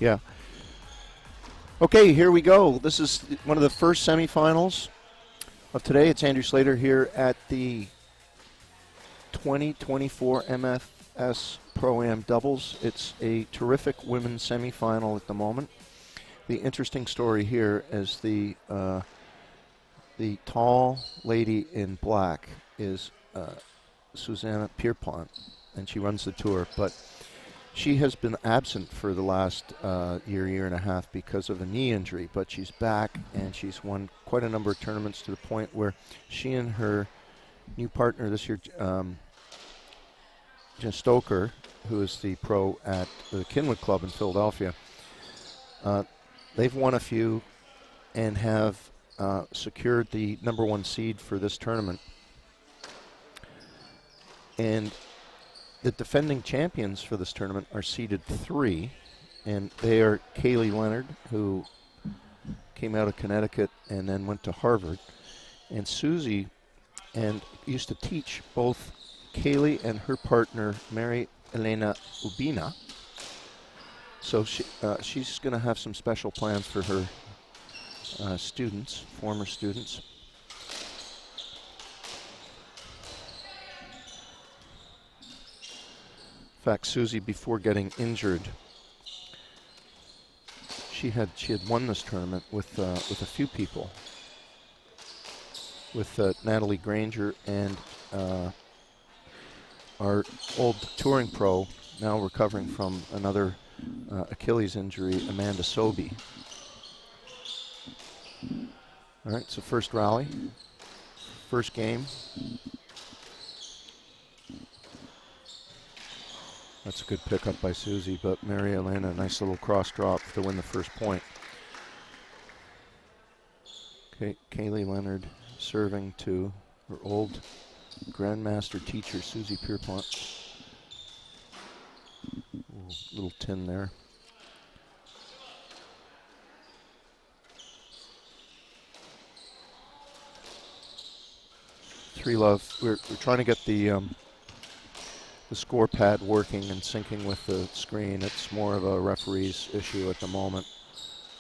Yeah. Okay, here we go. This is one of the first semifinals of today. It's Andrew Slater here at the 2024 MFS ProAm doubles. It's a terrific women's semifinal at the moment. The interesting story here is the tall lady in black is Susanna Pierpont, and she runs the tour, but she has been absent for the last year and a half because of a knee injury, but she's back and she's won quite a number of tournaments to the point where she and her new partner this year, Jen Stoker, who is the pro at the Kinwood Club in Philadelphia, they've won a few and have secured the number one seed for this tournament. And the defending champions for this tournament are seeded 3, and they are Kaylee Leonard, who came out of Connecticut and then went to Harvard, and Susie, and used to teach both Kaylee and her partner, Mary Elena Ubina. So she's going to have some special plans for her students, former students. In fact, Susie, before getting injured, she had won this tournament with a few people, with Natalie Granger and our old touring pro, now recovering from another Achilles injury, Amanda Sobey. All right, so first rally, first game. That's a good pickup by Susie, but Mary Elena, a nice little cross drop to win the first point. Okay, Kaylee Leonard serving to her old grandmaster teacher, Susie Pierpont. Little tin there. Three love. We're trying to get the score pad working and syncing with the screen. It's more of a referee's issue at the moment.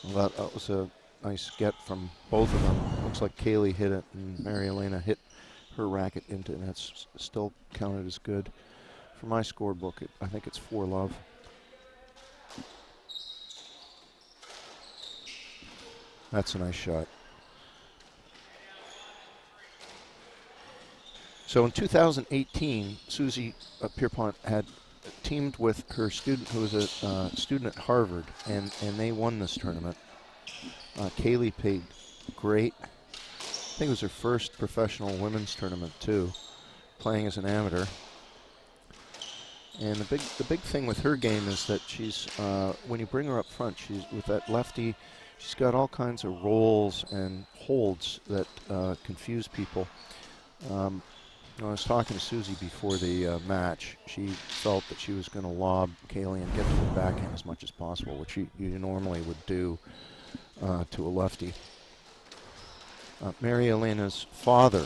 Well, that was a nice get from both of them. Looks like Kaylee hit it and Mary Elena hit her racket into it, and that's still counted as good. For my scorebook, I think it's 4 love. That's a nice shot. So in 2018, Susie Pierpont had teamed with her student, who was a student at Harvard, and they won this tournament. Kaylee played great. I think it was her first professional women's tournament too, playing as an amateur. And the big thing with her game is that she's when you bring her up front, she's with that lefty. She's got all kinds of rolls and holds that confuse people. I was talking to Susie before the match. She felt that she was going to lob Kaylee and get to the backhand as much as possible, which you normally would do to a lefty. Mary Elena's father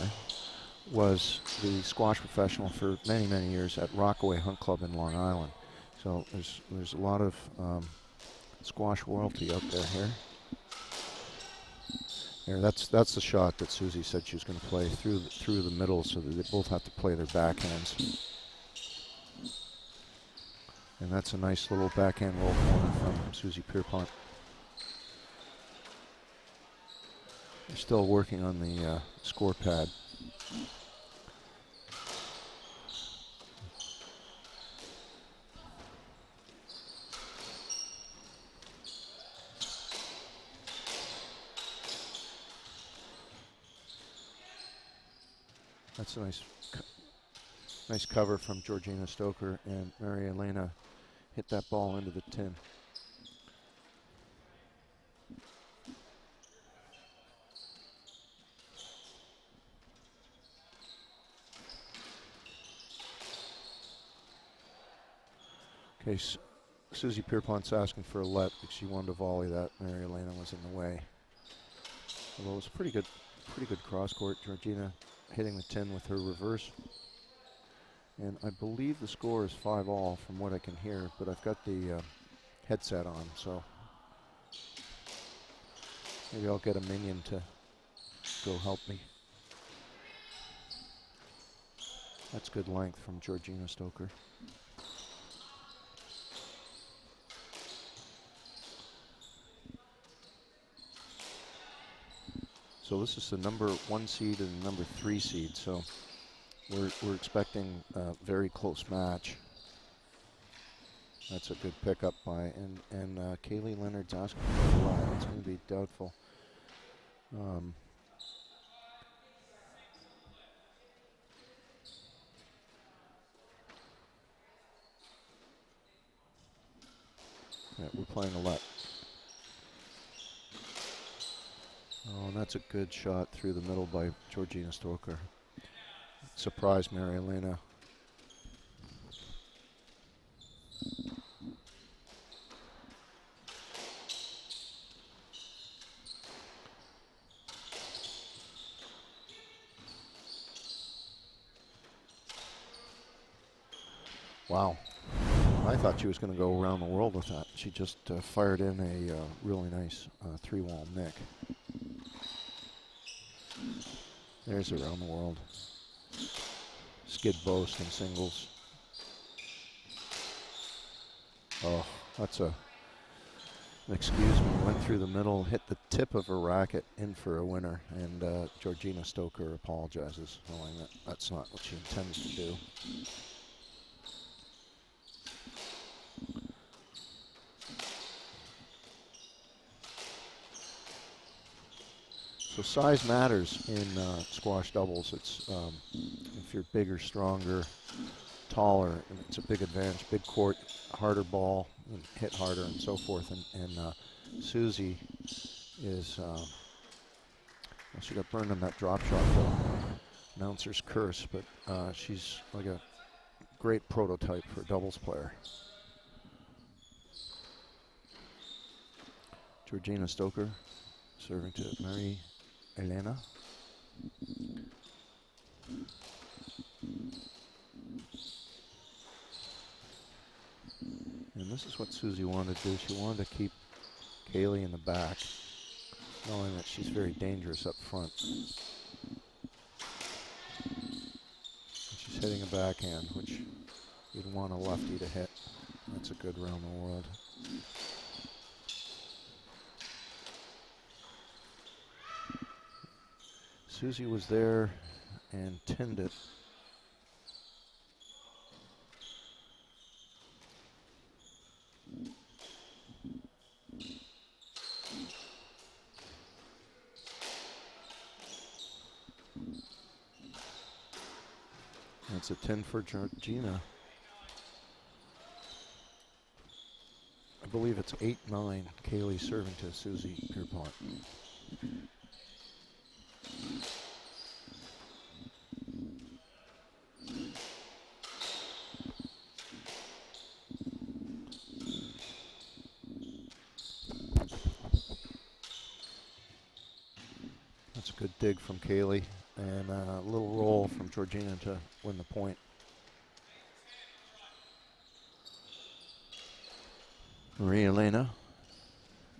was the squash professional for many, many years at Rockaway Hunt Club in Long Island. So there's a lot of squash royalty out there here. Here, that's the shot that Susie said she was going to play through the middle, so that they both have to play their backhands. And that's a nice little backhand roll corner from Susie Pierpont. They're still working on the score pad. That's a nice cover from Georgina Stoker, and Mary Elena hit that ball into the tin. Okay, Susie Pierpont's asking for a let because she wanted to volley that. Mary Elena was in the way. Although it was a pretty good cross court. Georgina hitting the tin with her reverse. And I believe the score is 5-all from what I can hear, but I've got the headset on, so maybe I'll get a minion to go help me. That's good length from Georgina Stoker. So this is the number 1 seed and the number 3 seed, so we're expecting a very close match. That's a good pickup by, and Kaylee Leonard's asking for a lot. It's going to be doubtful. Yeah, we're playing a let. Oh, and that's a good shot through the middle by Georgina Stoker. Surprised Mary Elena. Wow. I thought she was going to go around the world with that. She just fired in a really nice 3-wall nick. There's around the world. Skid boast in singles. Oh, that's a, excuse me, went through the middle, hit the tip of her racket in for a winner, and Georgina Stoker apologizes, knowing that that's not what she intended to do. So size matters in squash doubles. It's if you're bigger, stronger, taller, it's a big advantage. Big court, harder ball, and hit harder, and so forth. And Susie is, well, she got burned on that drop shot, though. Announcer's curse, but she's like a great prototype for a doubles player. Georgina Stoker serving to Mary Elena. And this is what Susie wanted to do. She wanted to keep Kaylee in the back, knowing that she's very dangerous up front. And she's hitting a backhand, which you'd want a lefty to hit. That's a good round the world. Susie was there and tinned it. That's a 10 for Georgina. I believe it's 8-9. Kaylee serving to Susie Pierpont. That's a good dig from Kaylee, and a little roll from Georgina to win the point. Maria Elena,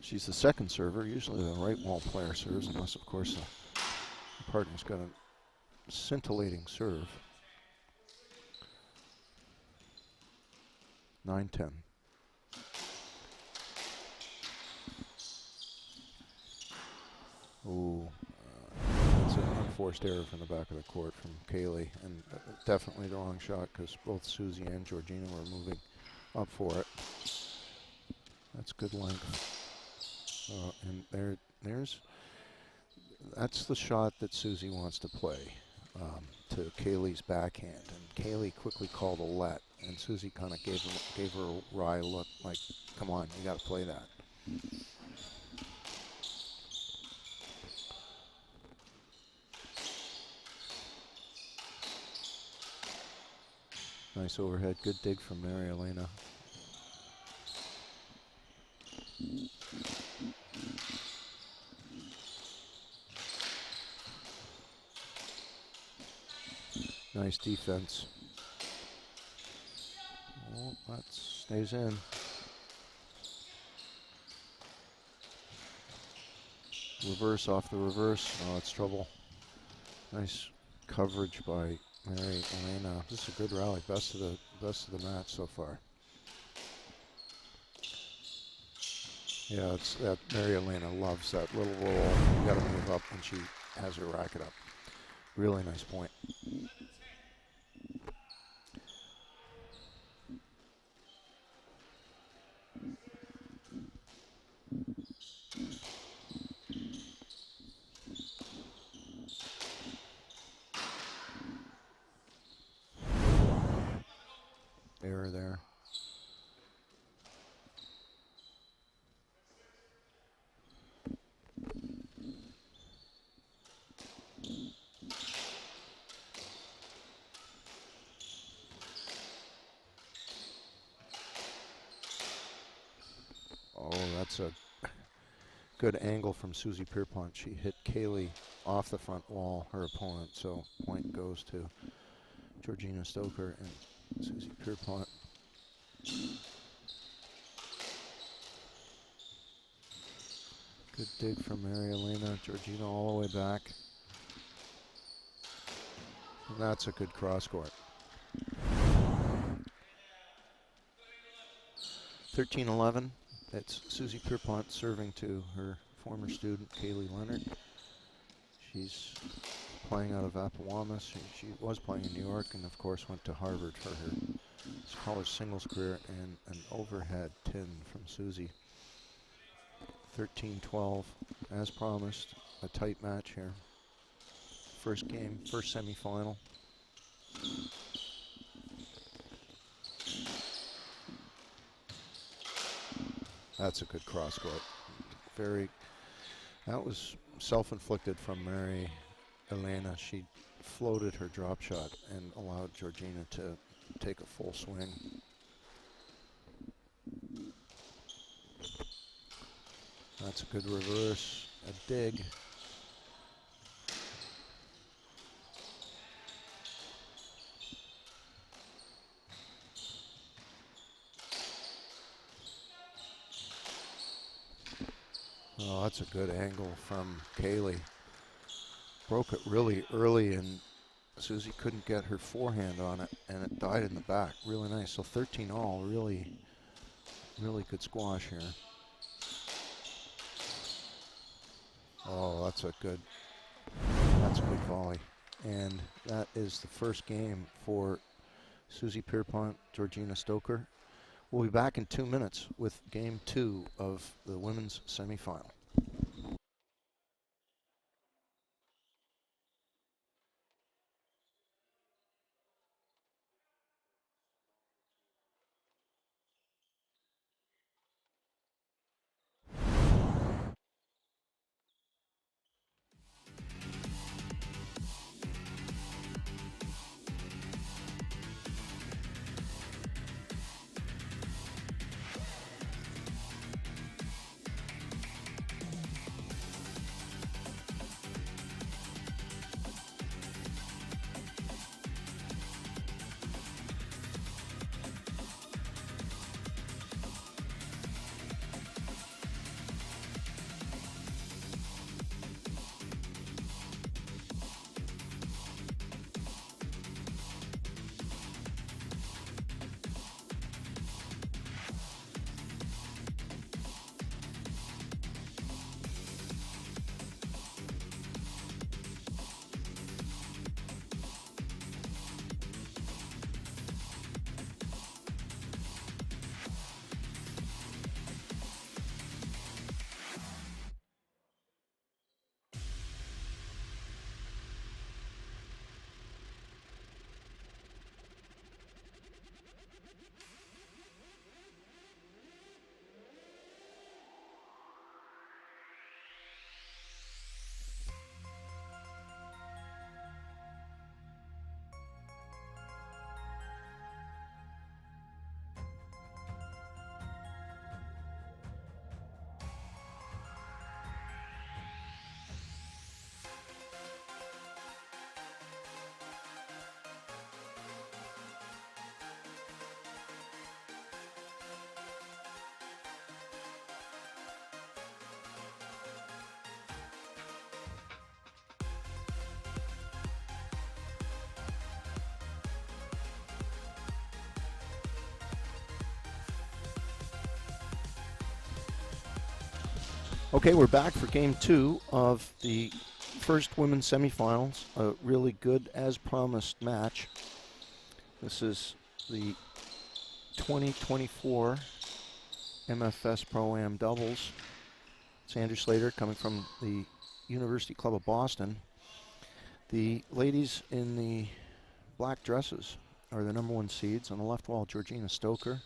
she's the second server. Usually the right wall player serves, unless of course the partner's got a scintillating serve. 9-10. Ooh, it's an unforced error from the back of the court from Kaylee, and definitely the wrong shot because both Susie and Georgina were moving up for it. That's good length. And that's the shot that Susie wants to play to Kaylee's backhand. And Kaylee quickly called a let, and Susie kind of gave her a wry look, like, come on, you got to play that. Nice overhead, good dig from Mary Elena. Nice defense. Oh, that stays in. reverse off the reverse. Oh, it's trouble. Nice coverage by Mary Elena. This is a good rally. Best of the match so far. Yeah, it's that Mary Elena loves that little roll. You got to move up when she has her racket up. Really nice point. Error there. Oh, that's a good angle from Susie Pierpont. She hit Kaylee off the front wall, her opponent, so point goes to Georgina Stoker and Susie Pierpont. Good dig from Mary Elena. Georgina all the way back. And that's a good cross court. 13-11. It's Susie Pierpont serving to her former student, Kaylee Leonard. She's playing out of Appowamus. She was playing in New York and, of course, went to Harvard for her college singles career, and an overhead 10 from Susie. 13-12, as promised, a tight match here. First game, first semifinal. That's a good cross court. That was self-inflicted from Mary Elena. She floated her drop shot and allowed Georgina to take a full swing. That's a good reverse, a dig. Oh, that's a good angle from Kaylee. Broke it really early and Susie couldn't get her forehand on it and it died in the back. Really nice. So 13-all, really good squash here. Oh, that's a good volley. And that is the first game for Susie Pierpont, Georgina Stoker. We'll be back in 2 minutes with game 2 of the women's semifinal. Okay, we're back for game 2 of the first women's semifinals. A really good, as promised, match. This is the 2024 MFS ProAm doubles. Sandra Slater coming from the University Club of Boston. The ladies in the black dresses are the number 1 seeds. On the left wall, Georgina Stoker,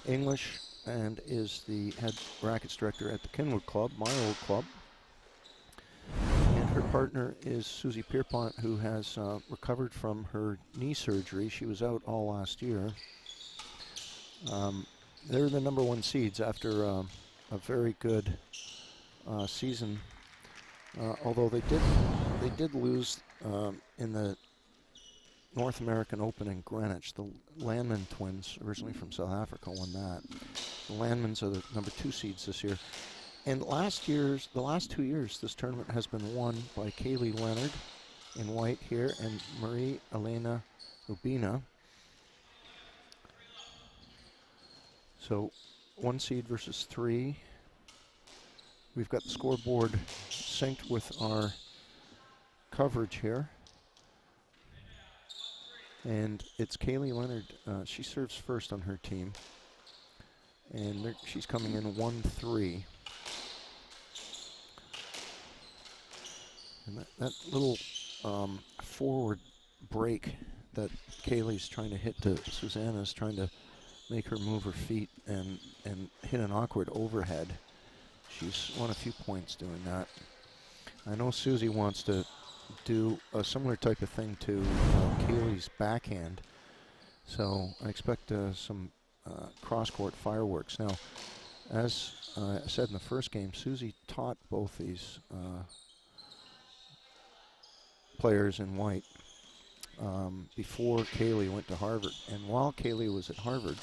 English, and is the head rackets director at the Kinwood Club, my old club. And her partner is Susie Pierpont, who has recovered from her knee surgery. She was out all last year. They're the number 1 seeds after a very good season, although they did lose in the North American Open in Greenwich. The Landman twins, originally from South Africa, won that. The Landmans are the number 2 seeds this year. And the last 2 years, this tournament has been won by Kaylee Leonard in white here and Marie Elena Rubina. So 1 seed versus 3. We've got the scoreboard synced with our coverage here. And it's Kaylee Leonard. She serves first on her team. And she's coming in 1-3. And that little forward break that Kaylee's trying to hit to Susanna's trying to make her move her feet and hit an awkward overhead. She's won a few points doing that. I know Susie wants to do a similar type of thing to Kaylee's backhand. So I expect some cross-court fireworks. Now, as I said in the first game, Susie taught both these players in white before Kaylee went to Harvard. And while Kaylee was at Harvard,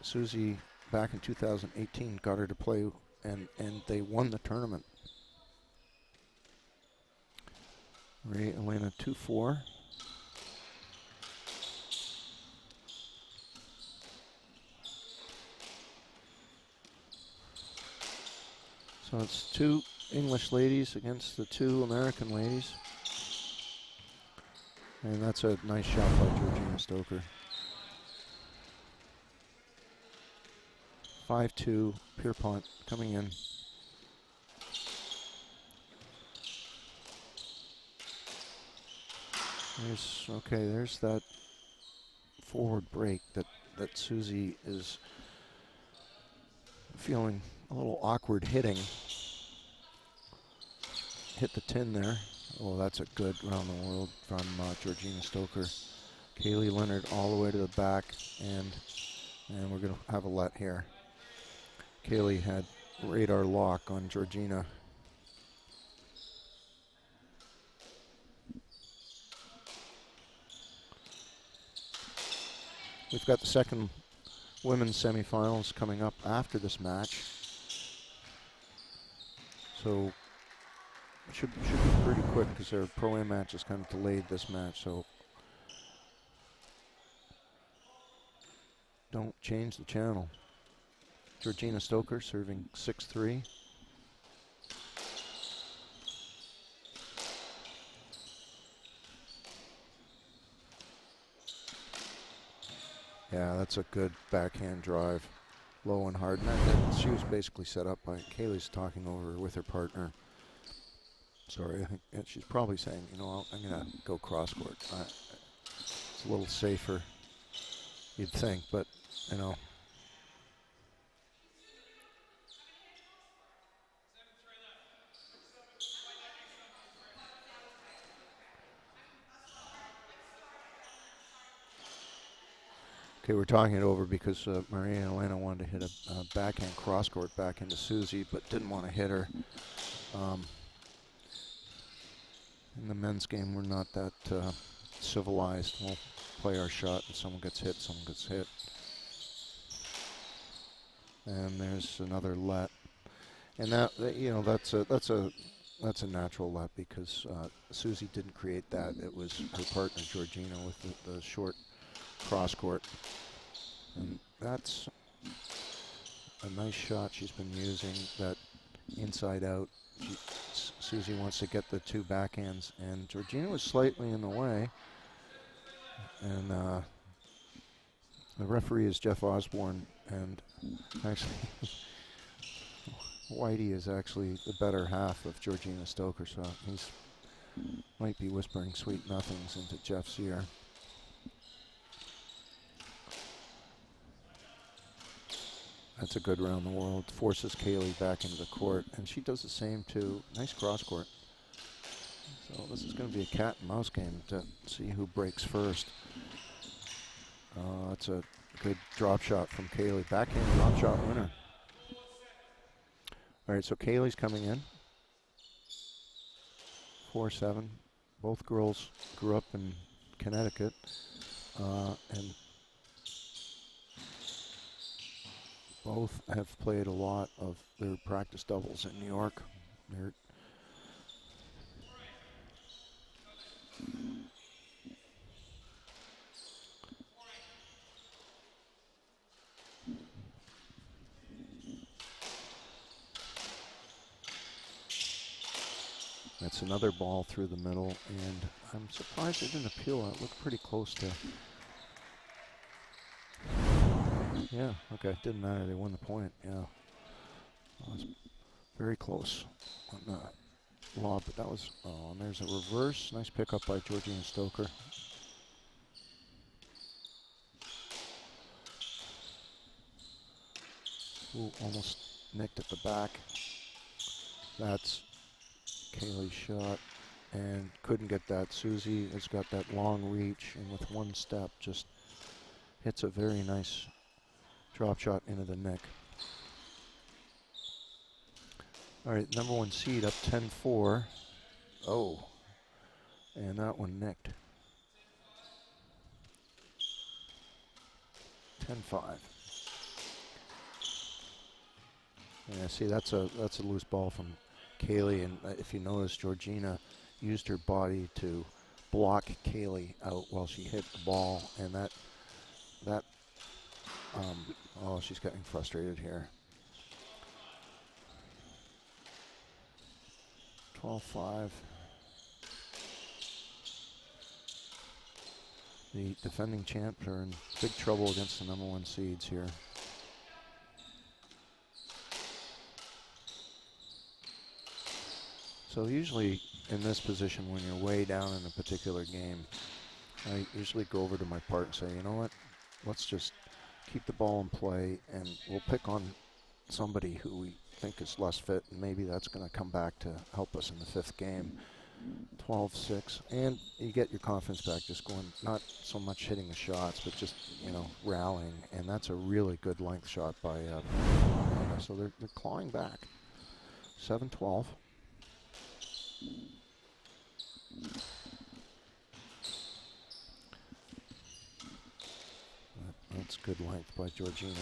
Susie, back in 2018, got her to play, and they won the tournament. Marie Elena 2-4. So it's 2 English ladies against the 2 American ladies. And that's a nice shot by Georgina Stoker. 5-2, Pierpont coming in. There's that forward break that Susie is feeling a little awkward hitting. Hit the tin there. Oh, that's a good round the world from Georgina Stoker. Kaylee Leonard all the way to the back, and we're going to have a let here. Kaylee had radar lock on Georgina. We've got the second women's semifinals coming up after this match. So it should be pretty quick because their Pro-Am match is kind of delayed this match. So don't change the channel. Georgina Stoker serving 6-3. Yeah, that's a good backhand drive. Low and hard. And she was basically set up by Kaylee's talking over her with her partner. Sorry, I think she's probably saying, you know, I'm going to go cross court. It's a little safer, you'd think, but, you know. Okay, we're talking it over because Maria and Elena wanted to hit a backhand cross court back into Susie, but didn't want to hit her. In the men's game, we're not that civilized. We'll play our shot, and someone gets hit, someone gets hit. And there's another let, and that you know that's a natural let because Susie didn't create that. It was her partner Georgina with the short cross court, and that's a nice shot she's been using, that inside out. Susie wants to get the two backhands, and Georgina was slightly in the way. And the referee is Jeff Osborne, and actually Whitey is actually the better half of Georgina Stoker, so he's might be whispering sweet nothings into Jeff's ear. That's a good round the world. Forces Kaylee back into the court, and she does the same too. Nice cross court. So this is going to be a cat and mouse game to see who breaks first. That's a good drop shot from Kaylee. Backhand drop shot winner. All right, so Kaylee's coming in. 4-7. Both girls grew up in Connecticut, and both have played a lot of their practice doubles in New York. That's another ball through the middle, and I'm surprised it didn't appeal. It looked pretty close to. Yeah, okay, didn't matter. They won the point. Yeah, that was very close on the lob, but that was. Oh, and there's a reverse. Nice pickup by Georgina Stoker. Ooh, almost nicked at the back. That's Kaylee's shot, and couldn't get that. Susie has got that long reach, and with one step just hits a very nice drop shot into the neck. All right, number one seed up 10-4. Oh, and that one nicked. 10-5. Yeah, see, that's a loose ball from Kaylee, and if you notice, Georgina used her body to block Kaylee out while she hit the ball, and oh, she's getting frustrated here. 12-5. The defending champs are in big trouble against the number one seeds here. So usually in this position, when you're way down in a particular game, I usually go over to my part and say, you know what, let's just keep the ball in play, and we'll pick on somebody who we think is less fit, and maybe that's going to come back to help us in the fifth game. 12-6, and you get your confidence back just going, not so much hitting the shots, but just, you know, rallying, and that's a really good length shot by so they're clawing back. 7-12. That's good length by Georgina.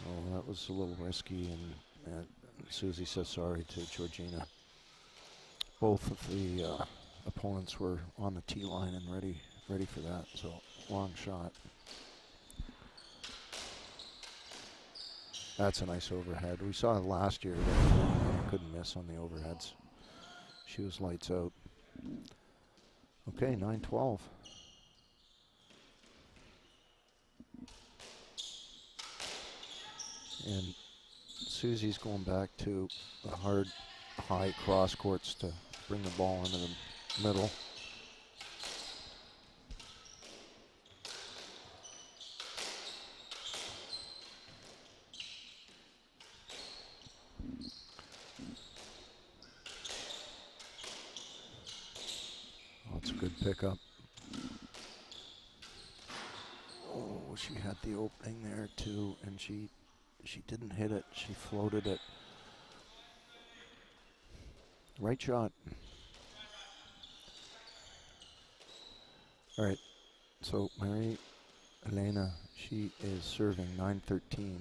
Oh, that was a little risky, and Susie says sorry to Georgina. Both of the opponents were on the tee line and ready for that, so long shot. That's a nice overhead. We saw last year that couldn't miss on the overheads. She was lights out. Okay, 9-12. And Susie's going back to the hard, high cross courts to bring the ball into the middle. Oh, it's a good pickup. Oh, she had the opening there too, and she didn't hit it. She floated it. Right shot. All right, so Mary Elena, she is serving 9-13.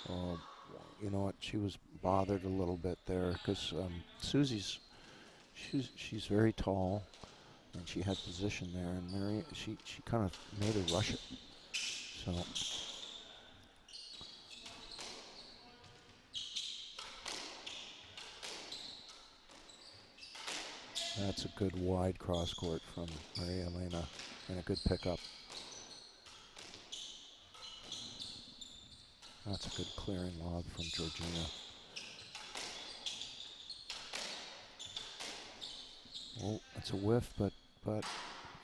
Oh, you know what? She was bothered a little bit there because Susie's she's very tall, and she had position there, and Mary she kind of made her rush it. So that's a good wide cross court from Maria Elena, and a good pickup. That's a good clearing lob from Georgina. Oh, that's a whiff, but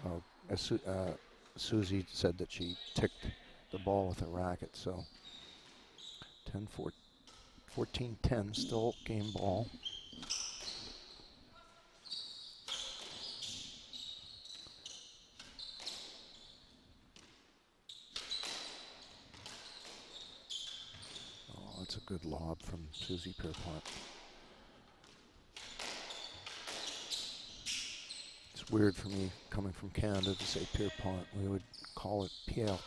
oh, Susie said that she ticked the ball with a racket, so 14-10, still game ball. Oh, that's a good lob from Susie Pierpont. It's weird for me coming from Canada to say Pierpont. We would call it Pierre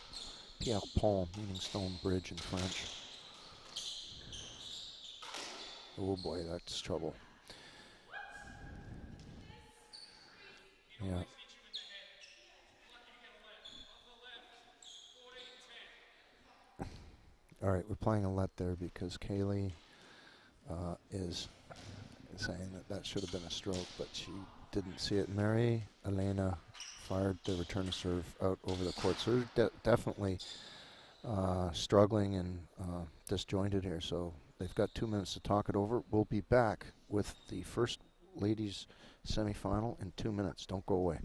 Pont, meaning stone bridge in French. Oh boy, that's trouble. Yeah. All right, we're playing a let there because Kaylee is saying that should have been a stroke, but she didn't see it. Mary Elena fired the return to serve out over the court, so they're definitely struggling and disjointed here. So they've got 2 minutes to talk it over. We'll be back with the first ladies semifinal in 2 minutes. Don't go away.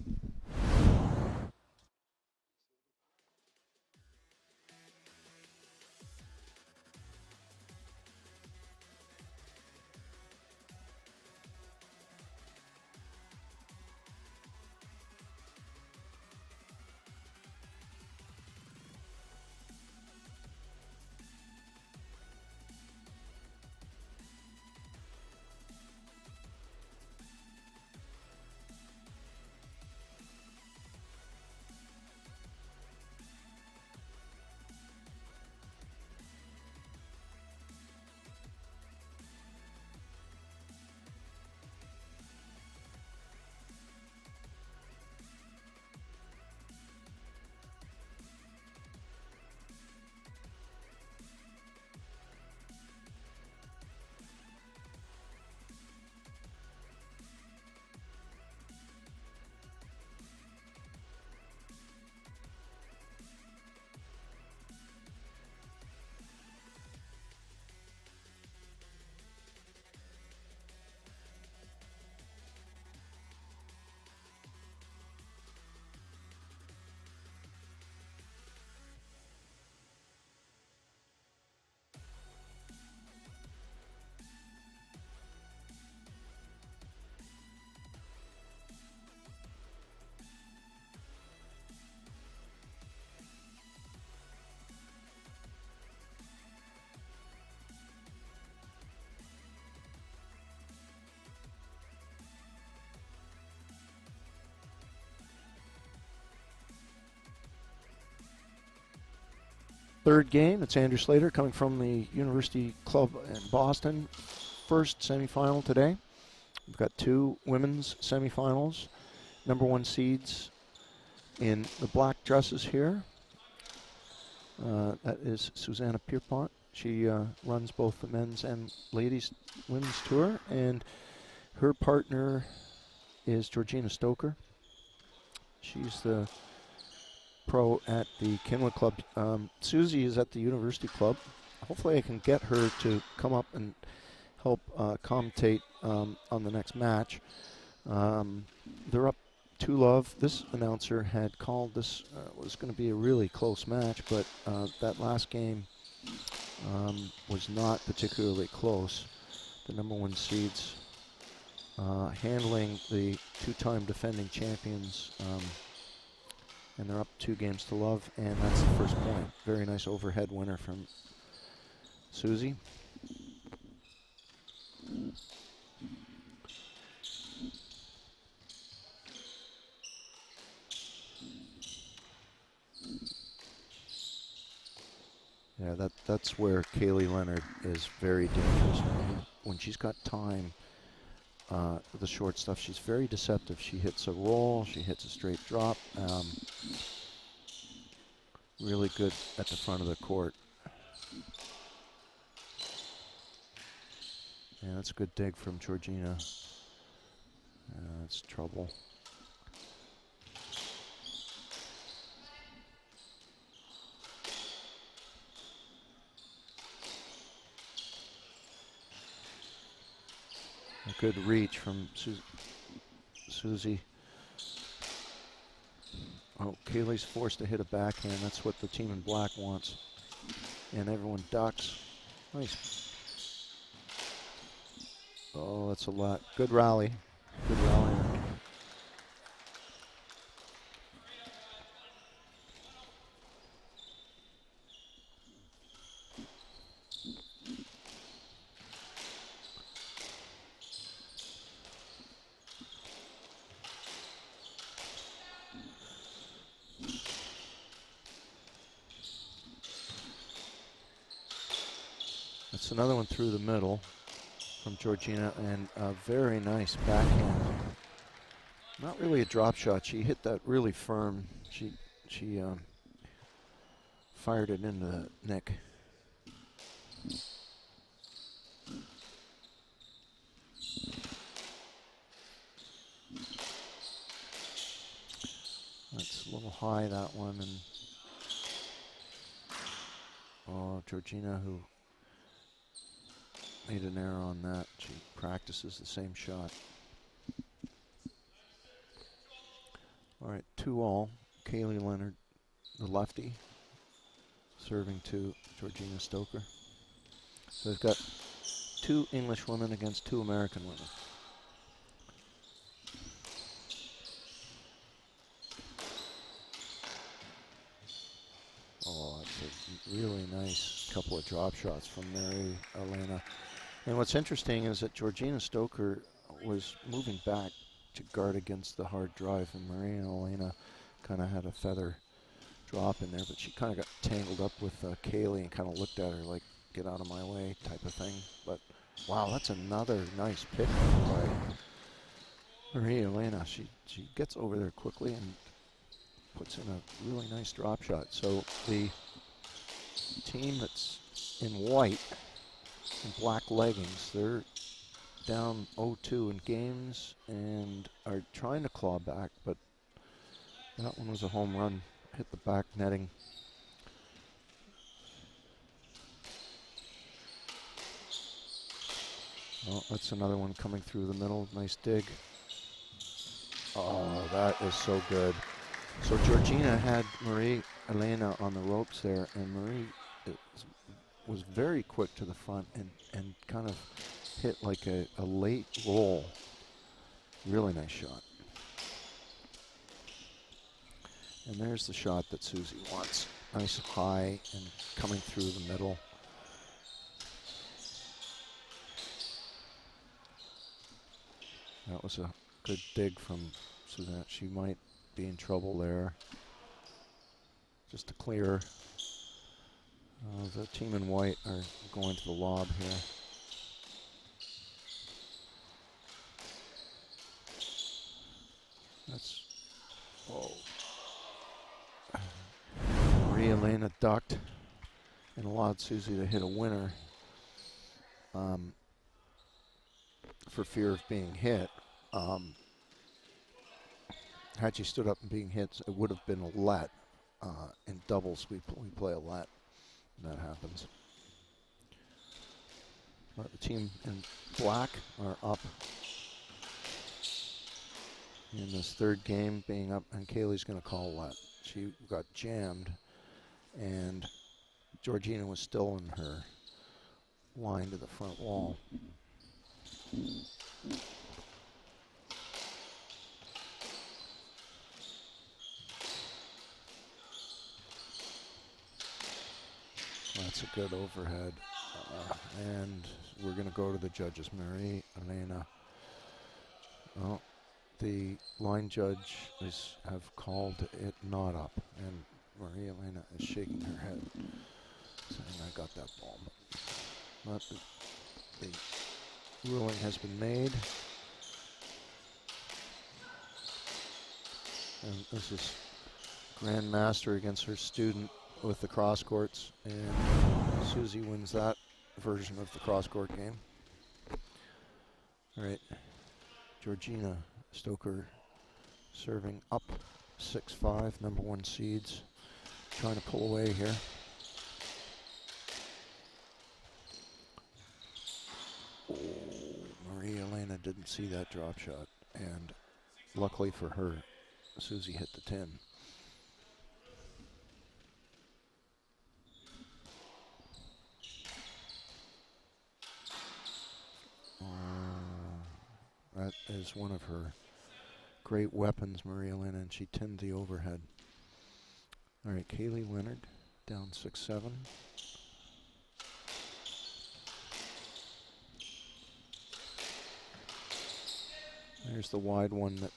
Third game, it's Andrew Slater coming from the University Club in Boston. First semifinal today. We've got 2 women's semifinals. Number 1 seeds in the black dresses here. That is Susanna Pierpont. She runs both the men's and women's tour, and her partner is Georgina Stoker. She's the pro at the Kenwood Club. Susie is at the University Club. Hopefully I can get her to come up and help commentate on the next match. They're up 2-love. This announcer had called this was going to be a really close match, but that last game was not particularly close. The number 1 seeds handling the 2-time defending champions, and they're up 2-love, and that's the first point. Very nice overhead winner from Susie. Yeah, that's where Kaylee Leonard is very dangerous. When she's got time, the short stuff, she's very deceptive. She hits a roll, she hits a straight drop. Really good at the front of the court. Yeah, that's a good dig from Georgina. That's trouble. A good reach from Susie. Oh, Kaylee's forced to hit a backhand. That's what the team in black wants. And everyone ducks. Nice. Oh, that's a lot. Good rally. Good rally. That's another one through the middle from Georgina, and a very nice backhand. Not really a drop shot. She hit that really firm. She fired it into the neck. That's a little high, that one, and oh, Georgina, who made an error on that. She practices the same shot. All right, 2-all. Kaylee Leonard, the lefty, serving to Georgina Stoker. So they've got 2 English women against 2 American women. Oh, that's a really nice couple of drop shots from Mary Elena. And what's interesting is that Georgina Stoker was moving back to guard against the hard drive, and Maria Elena kind of had a feather drop in there, but she kind of got tangled up with Kaylee and kind of looked at her like, get out of my way type of thing. But wow, that's another nice pick by Maria Elena. She gets over there quickly and puts in a really nice drop shot. So the team that's in white and black leggings, they're down 0-2 in games and are trying to claw back, but that one was a home run, hit the back netting. Oh, that's another one coming through the middle. Nice dig. Oh, that is so good. So Georgina had Marie Elena on the ropes there, and Marie was very quick to the front and kind of hit like a late roll. Really nice shot. And there's the shot that Susie wants. Nice high and coming through the middle. That was a good dig from Suzanne. She might be in trouble there. Just to clear. The team in white are going to the lob here. That's, whoa. Maria Elena ducked and allowed Susie to hit a winner for fear of being hit. Had she stood up and being hit, it would have been a let. In doubles, we play a let. That happens. But the team in black are up in this third game, being up, and Kaylee's going to call a let. She got jammed, and Georgina was still in her line to the front wall. That's a good overhead. And we're going to go to the judges. Marie Elena. Well, the line judge have called it not up, and Maria Elena is shaking her head. saying I got that ball, but the ruling has been made. And this is Grandmaster against her student with the cross courts, and Susie wins that version of the cross court game. All right, Georgina Stoker serving up 6-5, number 1 seeds, trying to pull away here. Oh, Maria Elena didn't see that drop shot, and luckily for her, Susie hit the 10. That is one of her great weapons, Maria Elena, and she tinned the overhead. All right, Kaylee Leonard down 6-7. There's the wide one that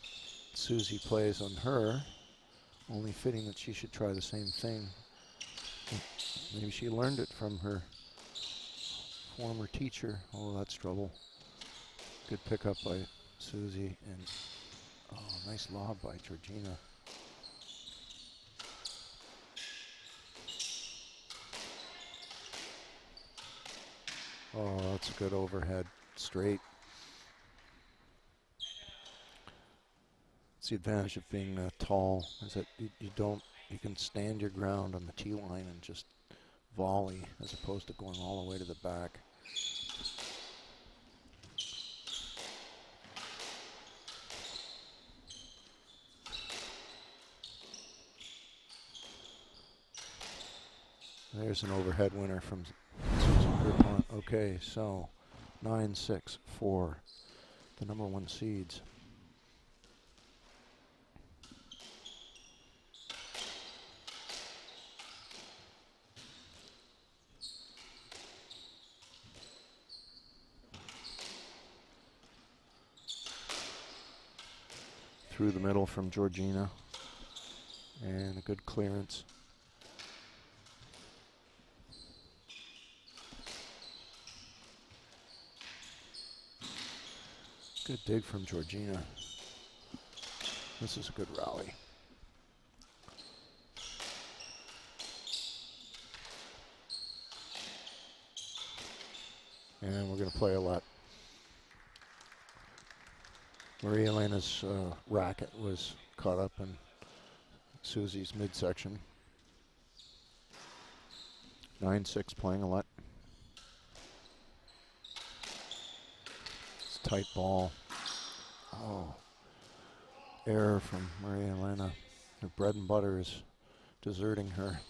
Susie plays on her. Only fitting that she should try the same thing. Maybe she learned it from her former teacher. Oh, that's trouble. Good pickup by Susie, and oh, nice lob by Georgina. Oh, that's a good overhead, straight. It's the advantage of being tall, is that you can stand your ground on the tee line and just volley as opposed to going all the way to the back. There's an overhead winner from Susie Pierpont. Okay, so 9-6 for the number 1 seeds. Through the middle from Georgina, and a good clearance. Good dig from Georgina. This is a good rally. And we're going to play a lot. Maria Elena's racket was caught up in Susie's midsection. 9-6 playing a lot. It's a tight ball. Oh, error from Maria Elena. Her bread and butter is deserting her.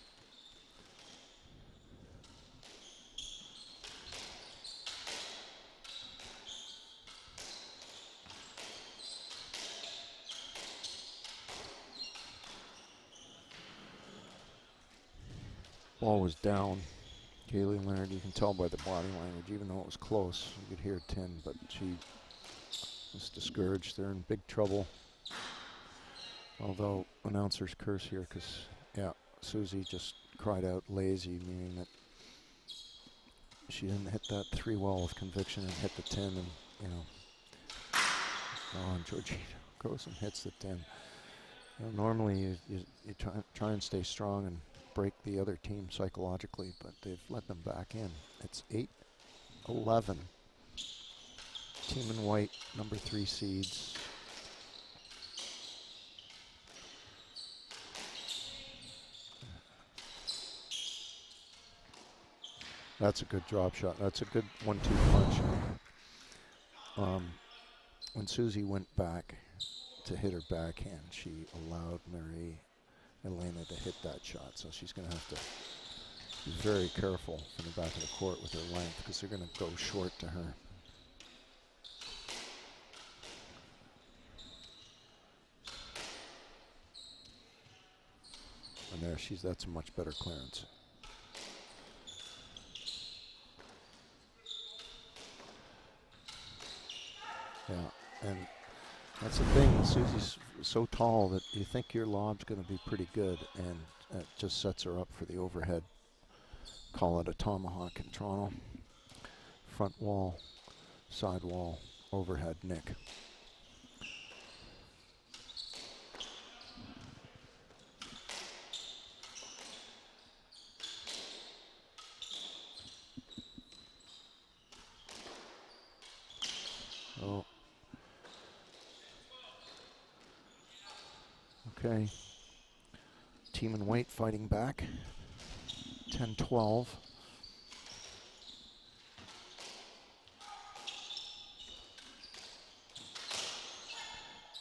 Ball was down. Kaylee Leonard, you can tell by the body language, even though it was close, you could hear 10, but she was discouraged. They're in big trouble. Although, announcers curse here because, yeah, Susie just cried out lazy, meaning that she didn't hit that 3 well with conviction and hit the 10, and, you know, oh, and Georgina goes and hits the 10. You know, normally you try and stay strong and break the other team psychologically, but they've let them back in. It's 8-11. Team in white, number 3 seeds. That's a good drop shot. That's a good 1-2 punch. When Susie went back to hit her backhand, she allowed Marie Elena to hit that shot, so she's going to have to be very careful from the back of the court with her length because they're going to go short to her. And there, that's a much better clearance. Yeah, and that's the thing. Susie's so tall that you think your lob's going to be pretty good, and it just sets her up for the overhead call it a tomahawk in Toronto. Front wall, side wall, overhead nick. Oh. Okay. Team in white fighting back. 10-12.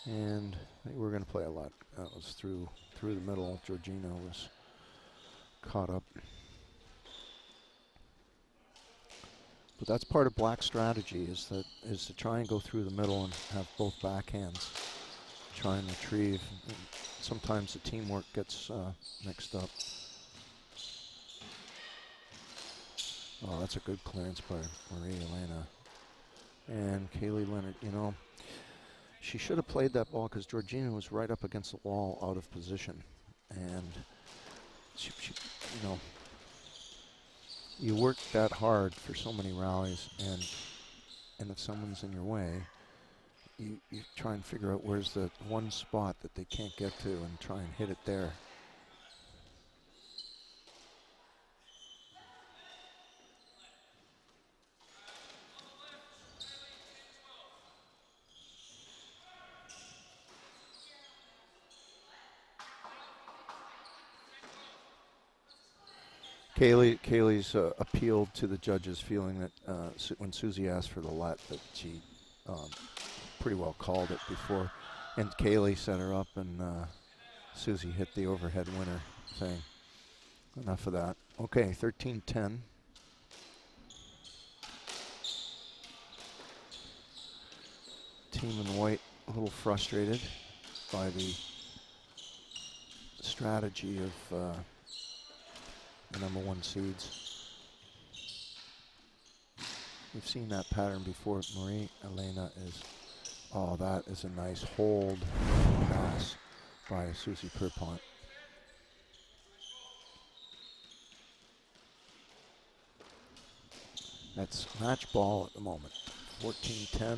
And I think we're going to play a lot. That was through the middle. Georgina was caught up. But that's part of Black's strategy is to try and go through the middle and have both backhands. Try and retrieve. And sometimes the teamwork gets mixed up. Oh, that's a good clearance by Marie Elena. And Kaylee Leonard, you know, she should have played that ball because Georgina was right up against the wall out of position. And she you know, you work that hard for so many rallies, and if someone's in your way, you try and figure out where's the one spot that they can't get to and try and hit it there. Kaylee's appealed to the judges, feeling that when Susie asked for the let, that she pretty well called it before. And Kaylee set her up, and Susie hit the overhead winner thing. Enough of that. Okay, 13-10. Team in white a little frustrated by the strategy of the number one seeds. We've seen that pattern before. Marie Elena is, oh, that is a nice hold pass by Susie Pierpont. That's match ball at the moment. 14-10.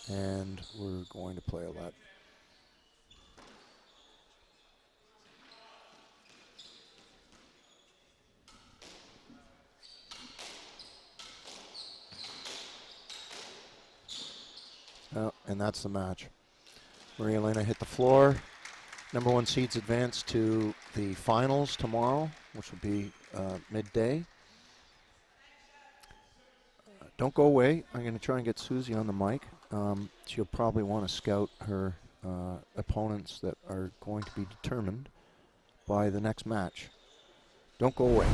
And we're going to play a let. Oh, and that's the match. Maria Elena hit the floor. Number one seeds advance to the finals tomorrow, which will be midday. Don't go away. I'm going to try and get Susie on the mic. She'll probably want to scout her opponents that are going to be determined by the next match. Don't go away.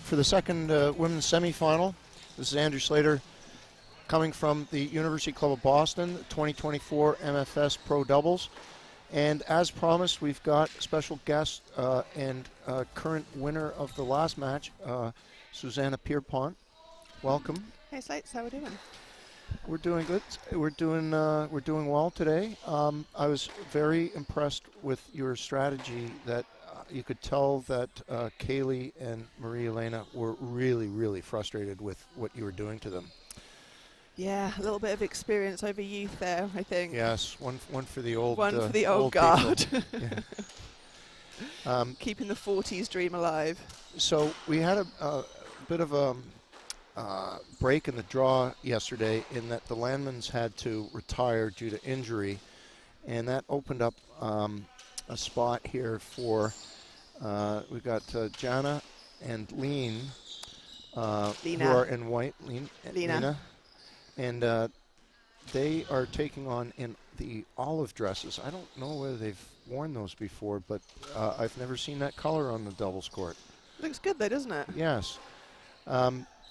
For the second women's semifinal, this is Andrew Slater coming from the University Club of Boston, 2024 MFS Pro Doubles. And as promised, we've got special guest and current winner of the last match, Susanna Pierpont. Welcome. Hey Slates, how are we doing? We're doing good. We're doing well today. I was very impressed with your strategy that you could tell that Kaylee and Maria Elena were really, really frustrated with what you were doing to them. Yeah, a little bit of experience over youth there, I think. Yes, one for the old. One for the old guard. Yeah. Keeping the 40s dream alive. So we had a bit of a break in the draw yesterday in that the Landmans had to retire due to injury, and that opened up a spot here for we've got Jana and Lena. Who are in white. Lena. And they are taking on in the olive dresses. I don't know whether they've worn those before, but I've never seen that color on the doubles court. Looks good though, doesn't it? Yes.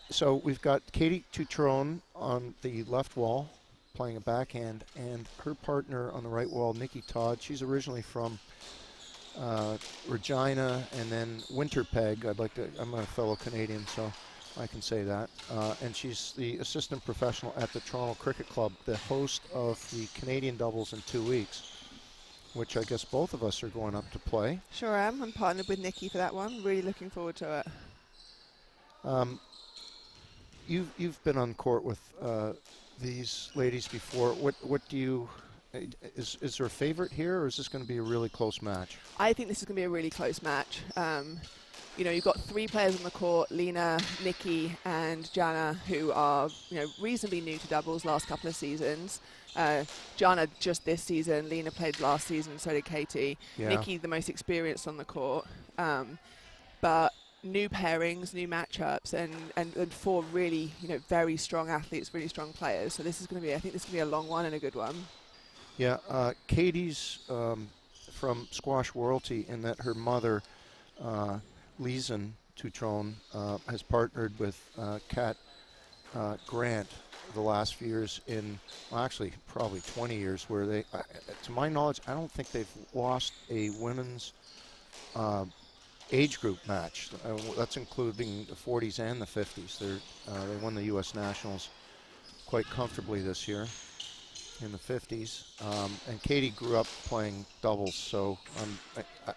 So we've got Katie Tutrone on the left wall playing a backhand, and her partner on the right wall, Nikki Todd. She's originally from Regina and then Winterpeg. I'm a fellow Canadian, so I can say that. And she's the assistant professional at the Toronto Cricket Club, the host of the Canadian doubles in 2 weeks, which I guess both of us are going up to play. Sure am. I'm partnered with Nikki for that one. Really looking forward to it. You've been on court with these ladies before. What do you? Is there a favorite here, or is this going to be a really close match? I think this is going to be a really close match. You know, you've got three players on the court, Lena, Nikki, and Jana, who are, reasonably new to doubles last couple of seasons. Jana just this season, Lena played last season, so did Katie. Yeah. Nikki, the most experienced on the court. But new pairings, new matchups, and four really, very strong athletes, really strong players. So this is going to be, I think this is going to be a long one and a good one. Yeah, Katie's from Squash Royalty in that her mother, Leeson Tutrone, has partnered with Kat Grant the last few years actually probably 20 years, where they, to my knowledge, I don't think they've lost a women's age group match. That's including the 40s and the 50s. They won the U.S. Nationals quite comfortably this year in the 50s. And Katie grew up playing doubles, so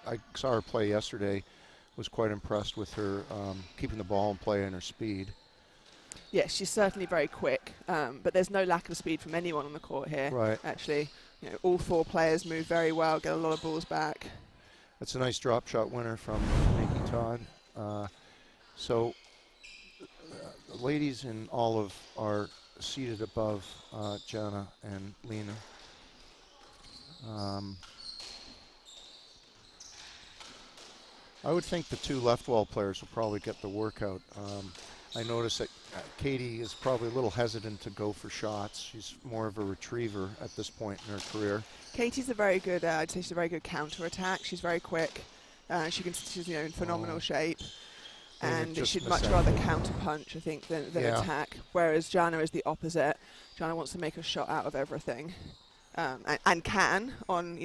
I saw her play yesterday. Was quite impressed with her keeping the ball in play and her speed. Yeah, she's certainly very quick, but there's no lack of speed from anyone on the court here. Right. Actually, all four players move very well, get a lot of balls back. That's a nice drop shot winner from Nikki Todd. So the ladies in olive are seated above Jana and Lena. I would think the two left wall players will probably get the workout. I noticed that Katie is probably a little hesitant to go for shots. She's more of a retriever at this point in her career. Katie's a very good, I'd say she's a very good counter attack. She's very quick. She's in phenomenal shape. And she'd much rather counter punch, I think, than attack. Whereas Jana is the opposite. Jana wants to make a shot out of everything. And can on,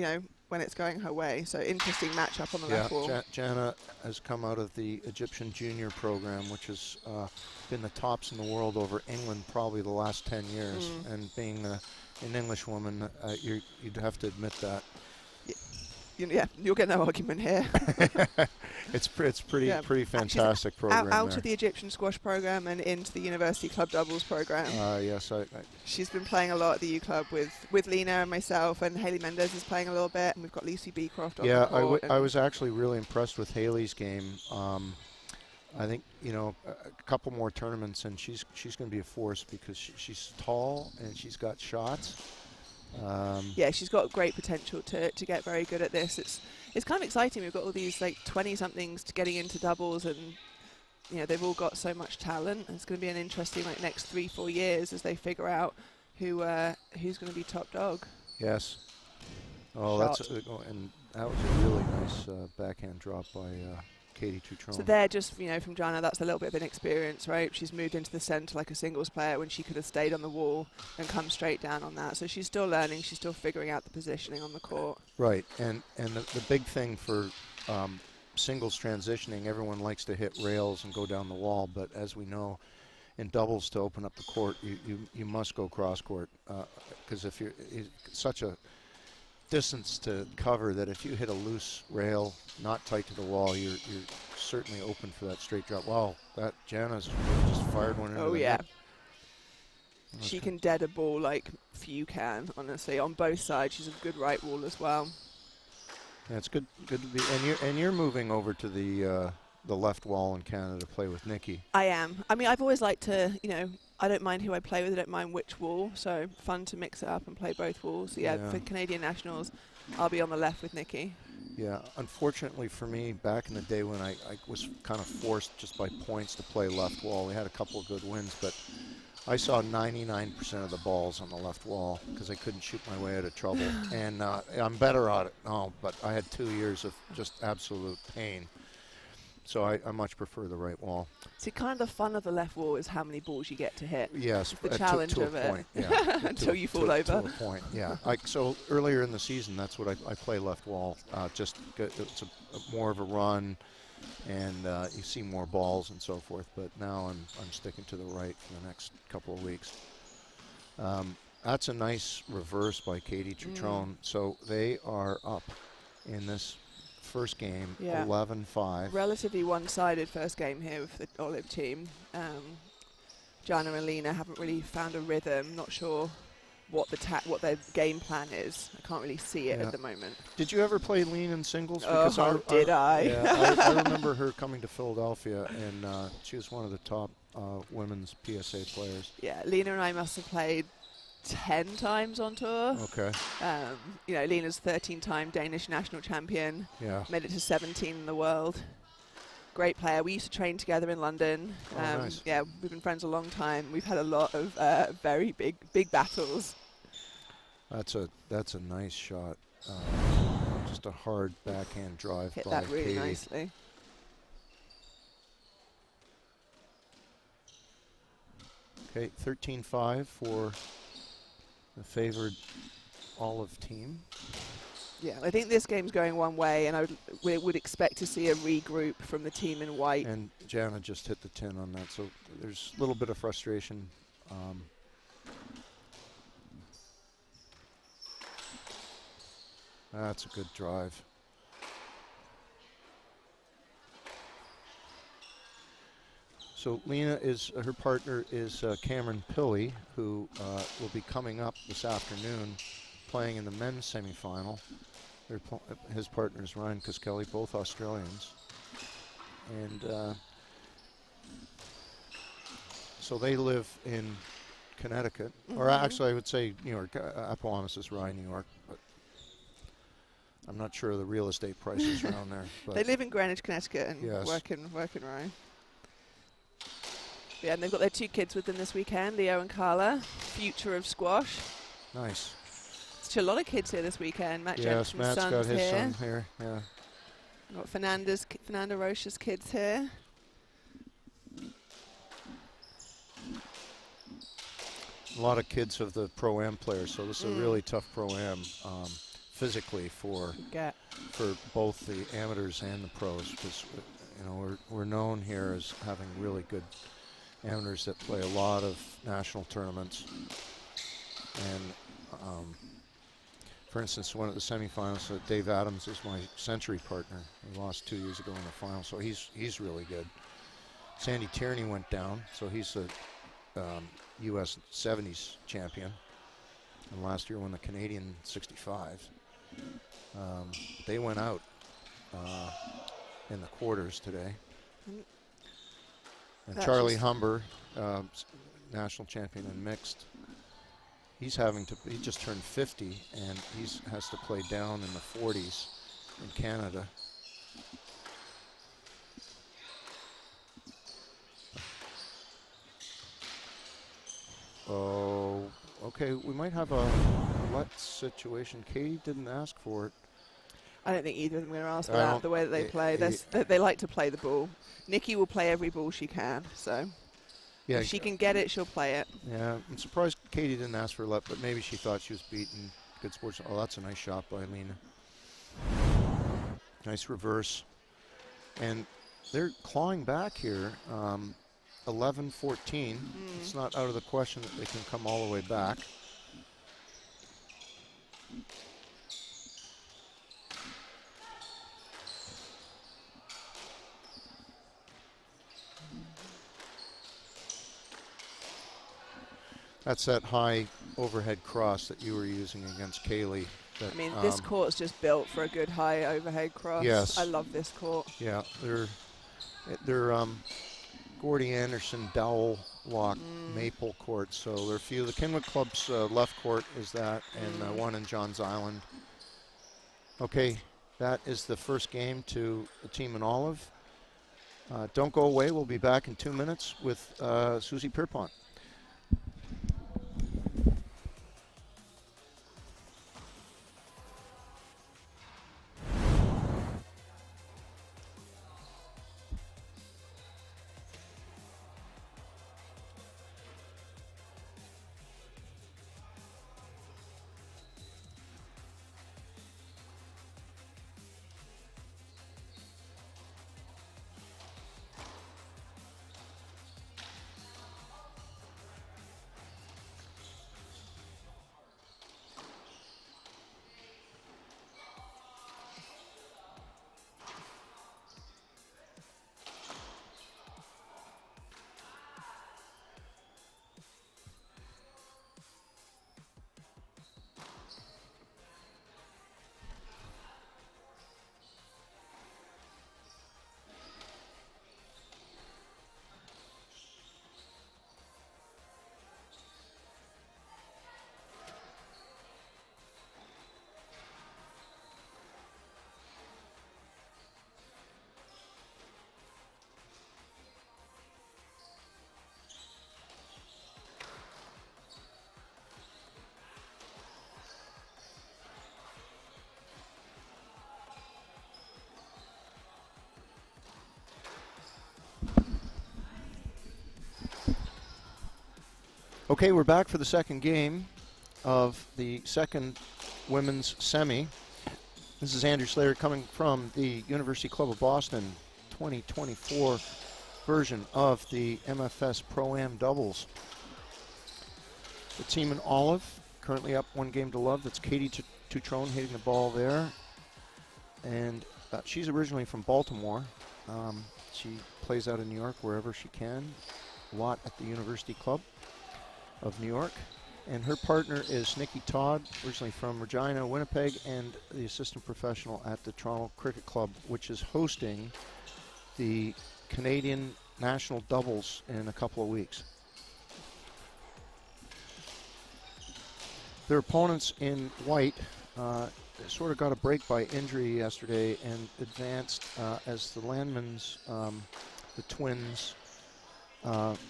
when it's going her way. So interesting matchup on the left wall. Jana has come out of the Egyptian junior program, which has been the tops in the world over England probably the last 10 years. And being an English woman, you'd have to admit that. Yeah, you'll get no argument here. It's pretty fantastic program. Out of the Egyptian squash program and into the University Club doubles program. Yes, she's been playing a lot at the U Club with Lena and myself, and Hayley Mendez is playing a little bit, and we've got Lucy Beecroft on the court. I was actually really impressed with Hayley's game. I think a couple more tournaments, and she's going to be a force because she's tall and she's got shots. Yeah, she's got great potential to get very good at this. It's kind of exciting. We've got all these 20-somethings getting into doubles, and they've all got so much talent. It's going to be an interesting next 3-4 years as they figure out who's going to be top dog. Yes. Oh, and that was a really nice backhand drop by Katie Trutrone. So they're just, from Jana, that's a little bit of inexperience, right? She's moved into the centre like a singles player when she could have stayed on the wall and come straight down on that. So she's still learning. She's still figuring out the positioning on the court. Right, and the big thing for singles transitioning, everyone likes to hit rails and go down the wall, but as we know, in doubles to open up the court, you must go cross court, because if it's such a distance to cover that if you hit a loose rail, not tight to the wall, you're certainly open for that straight drop. Wow, that Jana's just fired one into the net. She can dead a ball like few can, honestly. On both sides, she's a good right wall as well. Yeah, it's good to be. And you're moving over to the left wall in Canada to play with Nikki. I am. I mean, I've always liked to, I don't mind who I play with. I don't mind which wall. So fun to mix it up and play both walls. So yeah, for Canadian Nationals, I'll be on the left with Nikki. Yeah, unfortunately for me, back in the day when I was kind of forced just by points to play left wall, we had a couple of good wins, but I saw 99% of the balls on the left wall because I couldn't shoot my way out of trouble. And I'm better at it now, but I had 2 years of just absolute pain. So I much prefer the right wall. See, kind of the fun of the left wall is how many balls you get to hit. Yes, the challenge to of a it. Point, yeah. Until you fall over. To a point, yeah. So earlier in the season, that's what I play left wall. It's more of a run, and you see more balls and so forth. But now I'm sticking to the right for the next couple of weeks. That's a nice reverse by Katie Trutrone. So they are up in this first game, 11-5. Relatively one-sided first game here with the Olive team. Jana and Lena haven't really found a rhythm. Not sure what their game plan is. I can't really see it at the moment. Did you ever play Lena in singles? Because I? Yeah, I remember her coming to Philadelphia, and she was one of the top women's PSA players. Yeah, Lena and I must have played 10 times on tour. Okay. Lena's 13-time Danish national champion. Yeah. Made it to 17 in the world. Great player. We used to train together in London. Nice. Yeah, we've been friends a long time. We've had a lot of very big battles. That's a nice shot. Just a hard backhand drive. Hit by that really Katie. nicely. Okay, 13-5 for the favored Olive team. Yeah, I think this game's going one way, and I would expect to see a regroup from the team in white. And Jana just hit the 10 on that, so there's a little bit of frustration. That's a good drive. So Lena her partner is Cameron Pilley, who will be coming up this afternoon, playing in the men's semifinal. His partner is Ryan Koskelly, both Australians, and so they live in Connecticut, or actually I would say New York. Appomattox is Rye, New York, but I'm not sure of the real estate prices around there. But they live in Greenwich, Connecticut, and work in Rye. Yeah, and they've got their 2 kids with them this weekend, Leo and Carla, future of squash. Nice. There's a lot of kids here this weekend. Matt's Matt's got his son here. Yeah. Got Fernanda Rocha's kids here. A lot of kids of the Pro-Am players, so this is a really tough Pro-Am physically for both the amateurs and the pros, because we're known here as having really good amateurs that play a lot of national tournaments. And for instance, one of the semifinals, Dave Adams is my Century partner. He lost 2 years ago in the final, so he's really good. Sandy Tierney went down, so he's a U.S. 70s champion, and last year won the Canadian 65. They went out in the quarters today. And Charlie Humber, national champion in mixed, he just turned 50, and he has to play down in the 40s in Canada. Oh, okay, we might have a let situation. Katie didn't ask for it. I don't think either of them are going to ask for that, the way that they play. They like to play the ball. Nikki will play every ball she can, so if she can get it, she'll play it. Yeah, I'm surprised Katie didn't ask for a let, but maybe she thought she was beaten. Good sports. Oh, that's a nice shot by Alina. Nice reverse. And they're clawing back here, 11-14. It's not out of the question that they can come all the way back. That's that high overhead cross that you were using against Kaylee. That, I mean, this court's just built for a good high overhead cross. Yes. I love this court. Yeah, they're Gordy Anderson Dowell Walk Maple courts. So there are a few. The Kenwood Club's left court is that, and one in Johns Island. Okay, that is the first game to the team in olive. Don't go away. We'll be back in 2 minutes with Susie Pierpont. Okay, we're back for the second game of the second women's semi. This is Andrew Slater coming from the University Club of Boston 2024 version of the MFS ProAm doubles. The team in olive currently up 1-0. That's Katie Tutrone hitting the ball there. And she's originally from Baltimore. She plays out in New York wherever she can, a lot at the University Club of New York. And her partner is Nikki Todd, originally from Regina, Winnipeg, and the assistant professional at the Toronto Cricket Club, which is hosting the Canadian National Doubles in a couple of weeks. Their opponents in white sort of got a break by injury yesterday and advanced as the Landmans, the twins,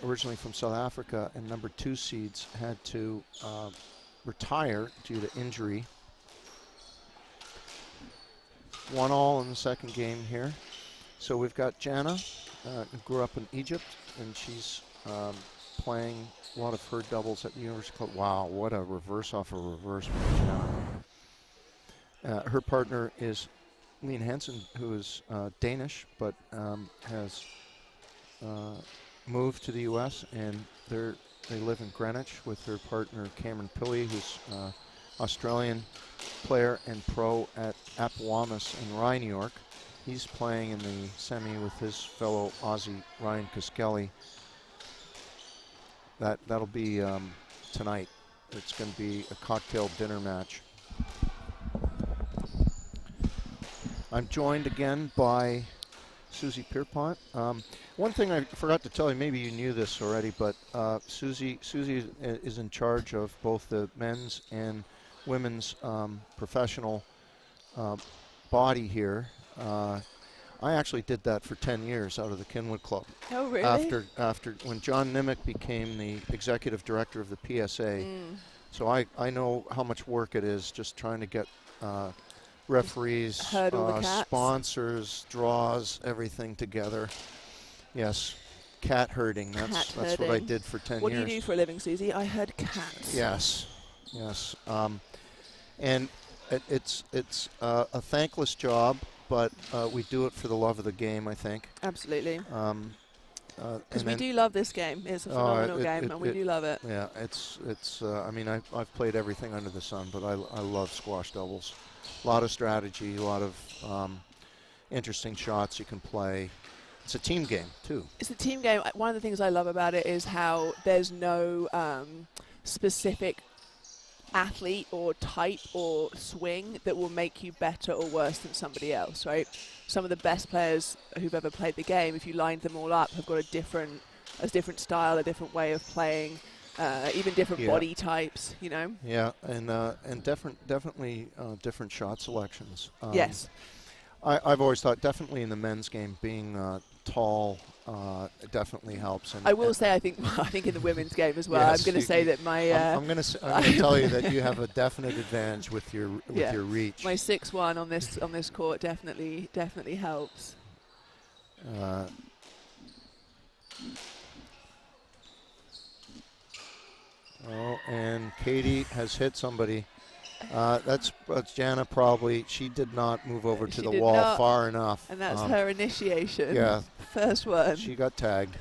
originally from South Africa and number 2 seeds, had to retire due to injury. 1-1 in the second game here. So we've got Jana, who grew up in Egypt, and she's playing a lot of her doubles at the University Club. Wow, what a reverse off a reverse by Jana. Her partner is Lene Hansen, who is Danish, but has moved to the U.S., and they live in Greenwich with her partner Cameron Pilley, who's Australian player and pro at Appomattox in Rye, New York. He's playing in the semi with his fellow Aussie Ryan Kiskelly. That'll be tonight. It's going to be a cocktail dinner match. I'm joined again by Susie Pierpont. One thing I forgot to tell you, maybe you knew this already, but Susie is in charge of both the men's and women's professional body here. I actually did that for 10 years out of the Kenwood Club. Oh, really? After when John Nimick became the executive director of the PSA. So I know how much work it is just trying to get referees, hurdle the cats. sponsors, draws, everything together. Yes, cat herding. That's what I did for 10 years. What do you do for a living, Susie? I herd cats. Yes, yes. And it's a thankless job, but we do it for the love of the game, I think. Absolutely. Because we do love this game. It's a phenomenal game, and we do love it. Yeah, it's. I mean, I've played everything under the sun, but I love squash doubles. A lot of strategy, a lot of interesting shots you can play. It's a team game too. It's a team game. One of the things I love about it is how there's no specific athlete or type or swing that will make you better or worse than somebody else, right? Some of the best players who've ever played the game, if you lined them all up, have got a different style, a different way of playing, even different body types, you know? Yeah, and definitely different shot selections. Yes. I've always thought definitely in the men's game being tall definitely helps. And I will say I think in the women's game as well. Yes, I'm going to say that my I'm going to tell you that you have a definite advantage with your reach. My 6'1" on this court definitely helps. And Katie has hit somebody. That's Jana probably. She did not move over to the wall far enough. And that's her initiation. Yeah. First one. She got tagged.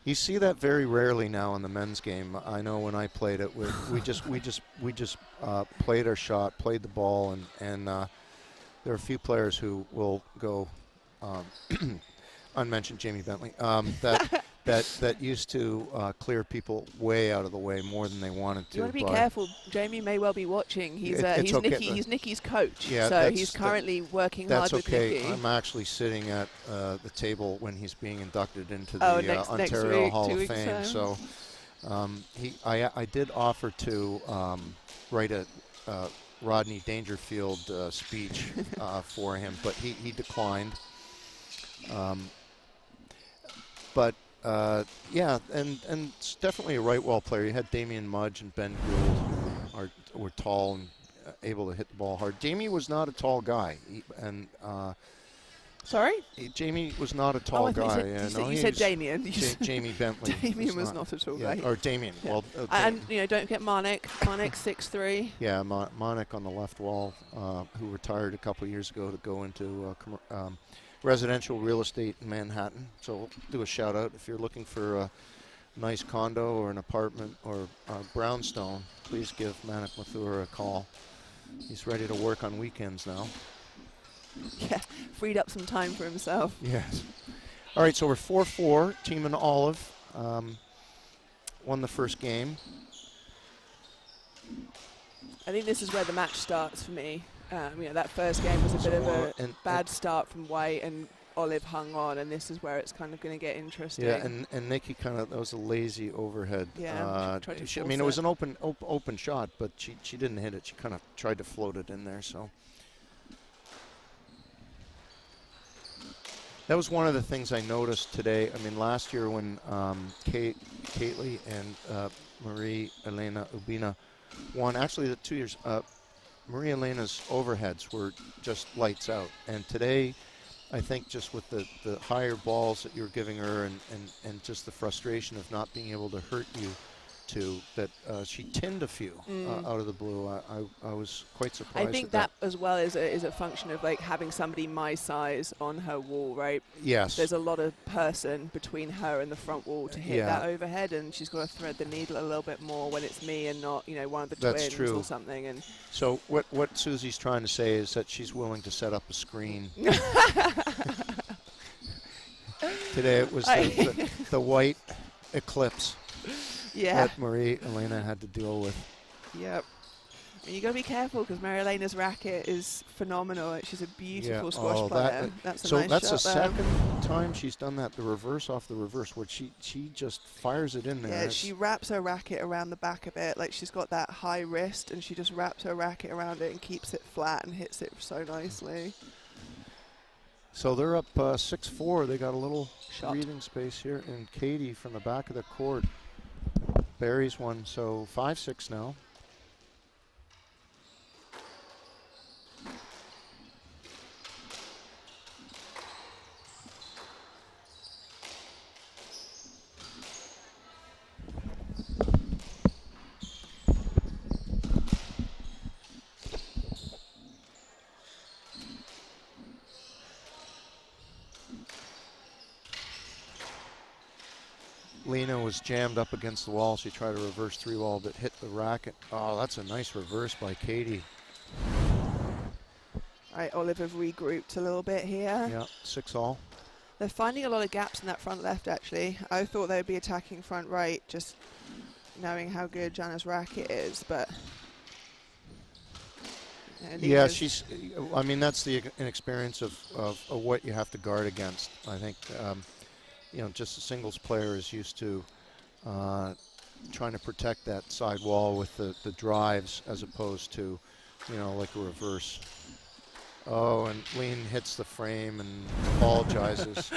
You see that very rarely now in the men's game. I know when I played it, we just played our shot, played the ball, and there are a few players who will go. Unmentioned Jamie Bentley. That used to clear people way out of the way more than they wanted to. You want to be careful. Jamie may well be watching. He's Nikki's coach, so he's currently working hard with Nikki. I'm actually sitting at the table when he's being inducted into the Ontario Hall of Fame. So I did offer to write a Rodney Dangerfield speech for him, but he declined. Yeah, and it's definitely a right wall player. You had Damian Mudge and Ben Gould were tall and able to hit the ball hard. Jamie was not a tall guy, Sorry? Jamie was not a tall guy. You said Damien. Jamie Bentley. Damien was not a tall guy. Or Damien. Yeah. Well, and don't get Monik. Monik's 6'3". Yeah, Monik on the left wall, who retired a couple of years ago to go into residential real estate in Manhattan. So we'll do a shout out if you're looking for a nice condo or an apartment or brownstone. Please give Manik Mathur a call. He's ready to work on weekends now. Yeah, freed up some time for himself. Yes. All right, so we're 4-4. Team in olive won the first game. I think this is where the match starts for me. That first game was a bit of a bad start from White, and Olive hung on, and this is where it's kind of going to get interesting. Yeah, and Nikki that was a lazy overhead. Yeah, it was an open shot, but she didn't hit it. She kind of tried to float it in there. So that was one of the things I noticed today. I mean, last year when Kately and Marie Elena Ubina won, actually the 2 years. Maria Elena's overheads were just lights out, and today I think just with the higher balls that you're giving her and just the frustration of not being able to hurt you that she tinned a few out of the blue. I was quite surprised. I think that as well is a function of like having somebody my size on her wall, right? Yes. There's a lot of person between her and the front wall to hit that overhead, and she's got to thread the needle a little bit more when it's me and not one of the twins or something. And so what Susie's trying to say is that she's willing to set up a screen. Today it was the white eclipse. Yeah. That Marie Elena had to deal with. Yep. You got to be careful because Marie Elena's racket is phenomenal. She's a beautiful squash player. That's the second time she's done that. The reverse off the reverse, where she just fires it in there. Yeah, she wraps her racket around the back of it. Like she's got that high wrist, and she just wraps her racket around it and keeps it flat and hits it so nicely. So they're up 6-4. They got a little breathing space here, and Katie from the back of the court buries one, so 5-6 now. Lena was jammed up against the wall. She tried to reverse 3-wall, but hit the racket. Oh, that's a nice reverse by Katie. All right, Olive have regrouped a little bit here. Yeah, 6-all. They're finding a lot of gaps in that front left, actually. I thought they would be attacking front right, just knowing how good Jana's racket is, but... Yeah, I mean, that's the inexperience of what you have to guard against. I think, you know, just a singles player is used to trying to protect that side wall with the drives as opposed to, you know, like a reverse. Oh, and Lean hits the frame and apologizes.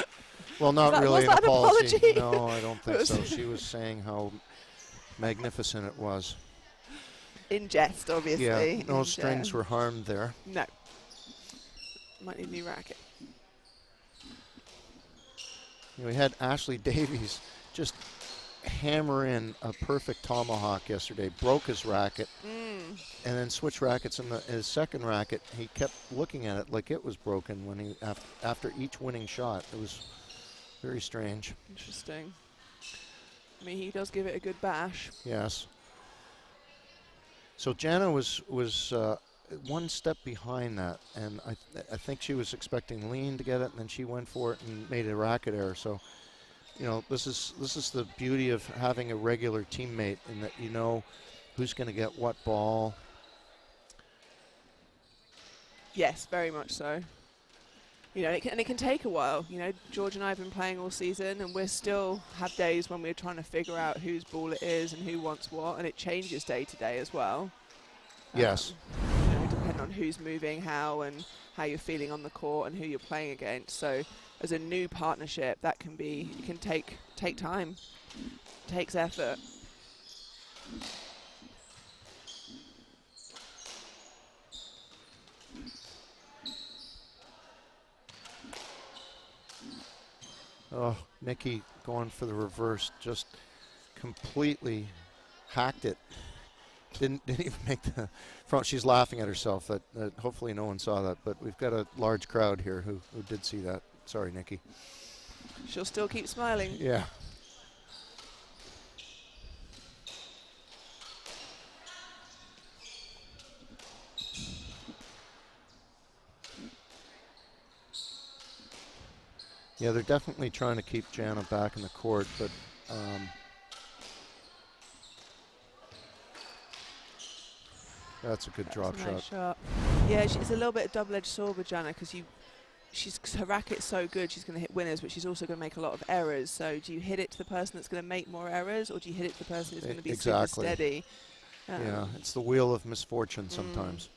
Well, not really an apology. No, I don't think so. She was saying how magnificent it was. In jest, obviously. Yeah, no strings were harmed there. No. Might need a new racket. You know, we had Ashley Davies just hammer in a perfect tomahawk yesterday, broke his racket, and then switched rackets in his second racket. He kept looking at it like it was broken when he after each winning shot. It was very strange. Interesting. I mean, he does give it a good bash. Yes. So Jana was one step behind that, and I think she was expecting Lean to get it, and then she went for it and made a racket error. So, you know, this is the beauty of having a regular teammate, in that you know who's going to get what ball. Yes, very much so. You know, it can take a while. You know, George and I have been playing all season, and we still have days when we're trying to figure out whose ball it is and who wants what, and it changes day to day as well. Yes. You know, depending on who's moving, how, and how you're feeling on the court and who you're playing against. So, as a new partnership, that can take time, takes effort. Oh, Nikki going for the reverse, just completely hacked it. Didn't even make the front. She's laughing at herself. That hopefully no one saw that, but we've got a large crowd here who did see that. Sorry, Nikki. She'll still keep smiling. Yeah. Yeah, they're definitely trying to keep Jana back in the court, but that's a good drop shot. Yeah, it's a little bit of double-edged sword with Jana, because her racket's so good, she's going to hit winners, but she's also going to make a lot of errors. So do you hit it to the person that's going to make more errors, or do you hit it to the person who's going to be super steady? Yeah, it's the wheel of misfortune sometimes.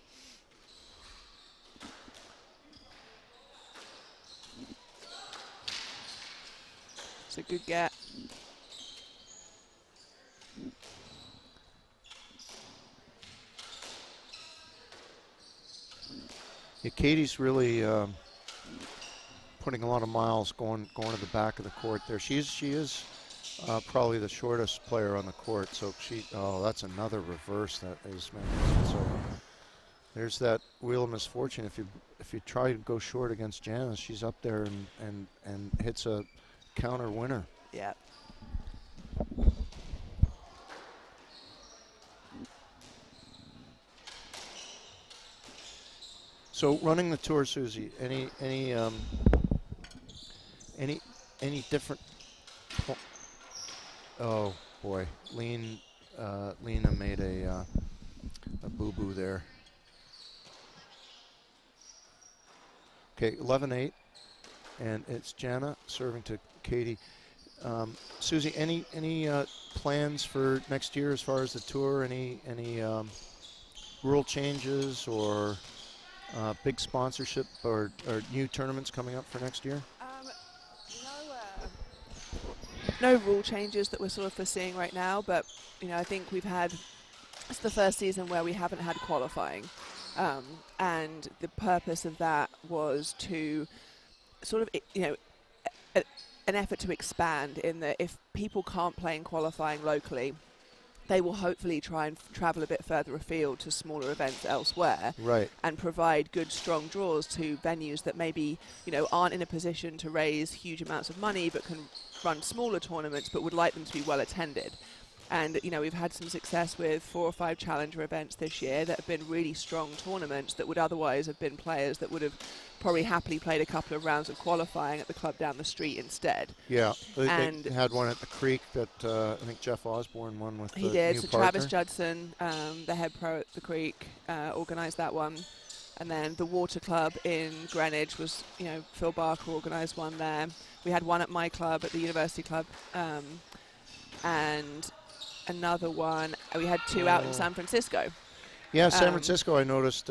It's a good get. Yeah, Katie's really putting a lot of miles going to the back of the court there. She is probably the shortest player on the court. So that's another reverse that is magnificent. So there's that wheel of misfortune. If you try to go short against Janice, she's up there and hits a counter winner. Yeah. So running the tour, Susie, any different? Oh boy, Lena made a boo-boo there. Okay, 11-8, and it's Jana serving to Katie. Susie, any plans for next year as far as the tour? Any rule changes or big sponsorship or new tournaments coming up for next year? no rule changes that we're sort of foreseeing right now, but I think it's the first season where we haven't had qualifying, and the purpose of that was to sort of an effort to expand in that if people can't play in qualifying locally, they will hopefully try and travel a bit further afield to smaller events elsewhere, right, and provide good, strong draws to venues that maybe, aren't in a position to raise huge amounts of money but can run smaller tournaments but would like them to be well attended. And, we've had some success with 4 or 5 challenger events this year that have been really strong tournaments that would otherwise have been players that would have probably happily played a couple of rounds of qualifying at the club down the street instead. Yeah, they had one at the Creek that I think Jeff Osborne won with. He did. So Travis Judson, the head pro at the Creek, organised that one. And then the Water Club in Greenwich was, Phil Barker organised one there. We had one at my club, at the University Club, and another one. We had 2 out in San Francisco. Yeah, San Francisco, I noticed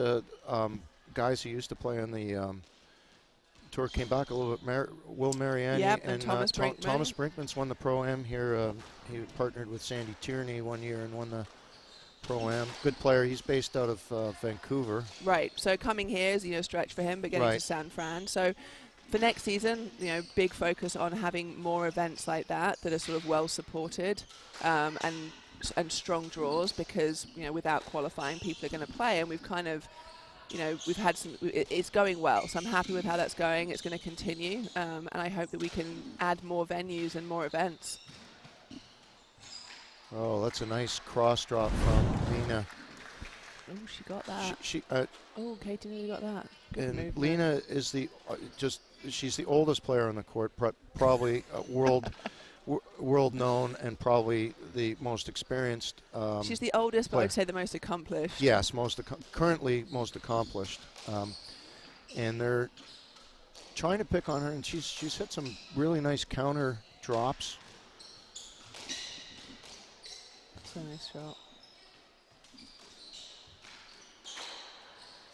guys who used to play on the tour came back a little bit. Will Mariani and Thomas Brinkman. Thomas Brinkman's won the Pro-Am here. He partnered with Sandy Tierney one year and won the Pro-Am. Good player. He's based out of Vancouver. Right. So coming here is, stretch for him, but getting to San Fran. So for next season, big focus on having more events like that are sort of well supported and strong draws, because, without qualifying, people are going to play, and we've kind of, we've had some, it's going well. So I'm happy with how that's going. It's going to continue, and I hope that we can add more venues and more events. Oh, that's a nice cross drop from Lena. Oh, she got that. Katie nearly got that. Good and move, Lena is the she's the oldest player on the court, probably world known, and probably the most experienced. She's the oldest, but I'd say the most accomplished. Yes, currently most accomplished, and they're trying to pick on her, and she's hit some really nice counter drops. That's a nice shot.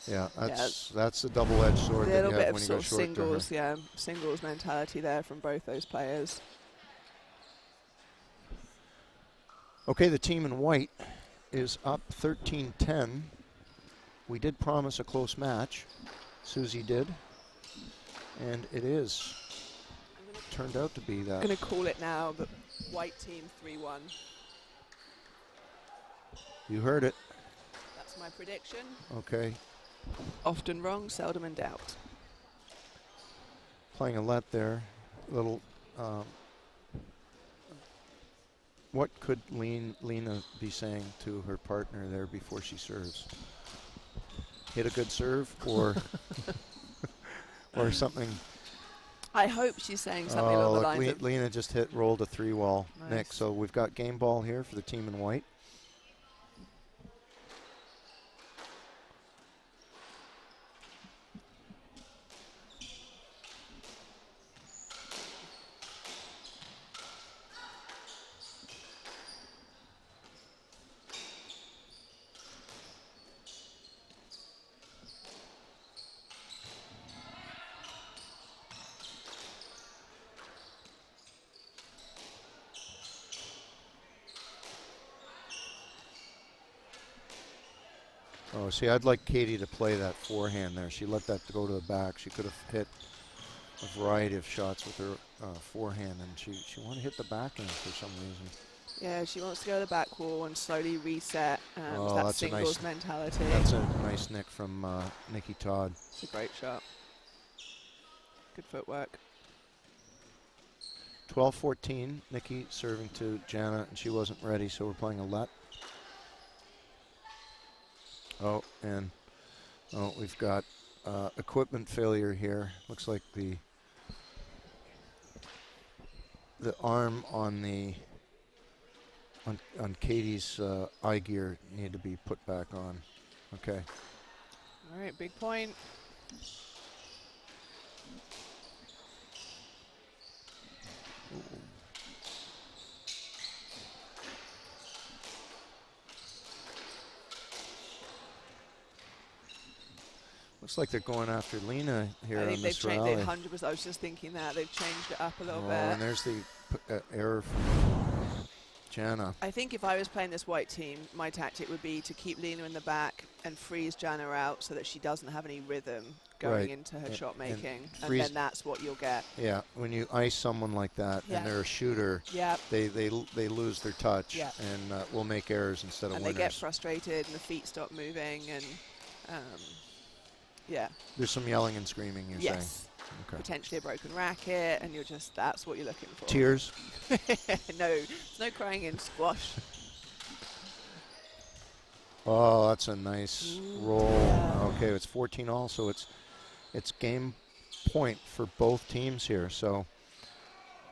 Yeah, that's the double-edged sword. A little that you bit have of when you sort go of short singles, singles mentality there from both those players. Okay, the team in white is up 13-10. We did promise a close match. Susie did, and it is. Turned out to be that. I'm going to call it now, but white team 3-1. You heard it. That's my prediction. Okay. Often wrong, seldom in doubt. Playing a let there. Little. What could Lena be saying to her partner there before she serves? Hit a good serve, or or something. I hope she's saying something along the lines of. Lena just rolled a 3-wall. Nice. Nick. So we've got game ball here for the team in white. Oh, see, I'd like Katie to play that forehand there. She let that go to the back. She could have hit a variety of shots with her forehand, and she wanted to hit the backhand for some reason. Yeah, she wants to go to the back wall and slowly reset. That singles mentality. That's a nice nick from Nikki Todd. It's a great shot. Good footwork. 12-14, Nikki serving to Jana, and she wasn't ready, so we're playing a let. Oh, and we've got equipment failure here. Looks like the arm on on Katie's eye gear need to be put back on. Okay. All right, big point. Ooh. Looks like they're going after Lena here on this rally. I think they've changed it 100%. I was just thinking that. They've changed it up a little bit. And there's the error from Jana. I think if I was playing this white team, my tactic would be to keep Lena in the back and freeze Jana out so that she doesn't have any rhythm going into her shot making, and then that's what you'll get. Yeah, when you ice someone like that and they're a shooter, they lose their touch and will make errors instead of winners. And they get frustrated and the feet stop moving, and There's some yelling and screaming, you're saying? Okay. Potentially a broken racket, and that's what you're looking for. Tears? No, there's no crying in squash. Oh, that's a nice roll. Yeah. Okay, it's 14-all, so it's game point for both teams here. So.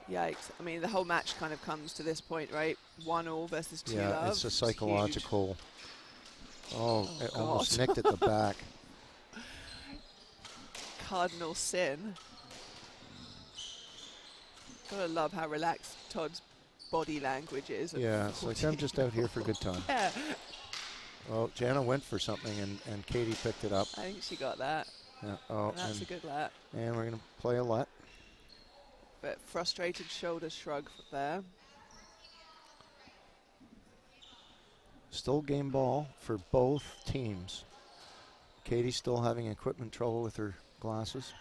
Yikes! I mean, the whole match kind of comes to this point, right? 1-all versus 2-love. Yeah, it's a psychological. It almost nicked at the back. Cardinal sin. Gotta love how relaxed Todd's body language is. Yeah, it's like I'm just out here for a good time. Yeah. Well, Jana went for something and Katie picked it up. I think she got that. Yeah. Oh, that's a good let. And we're gonna play a let. But frustrated shoulder shrug there. Still game ball for both teams. Katie's still having equipment trouble with her glasses.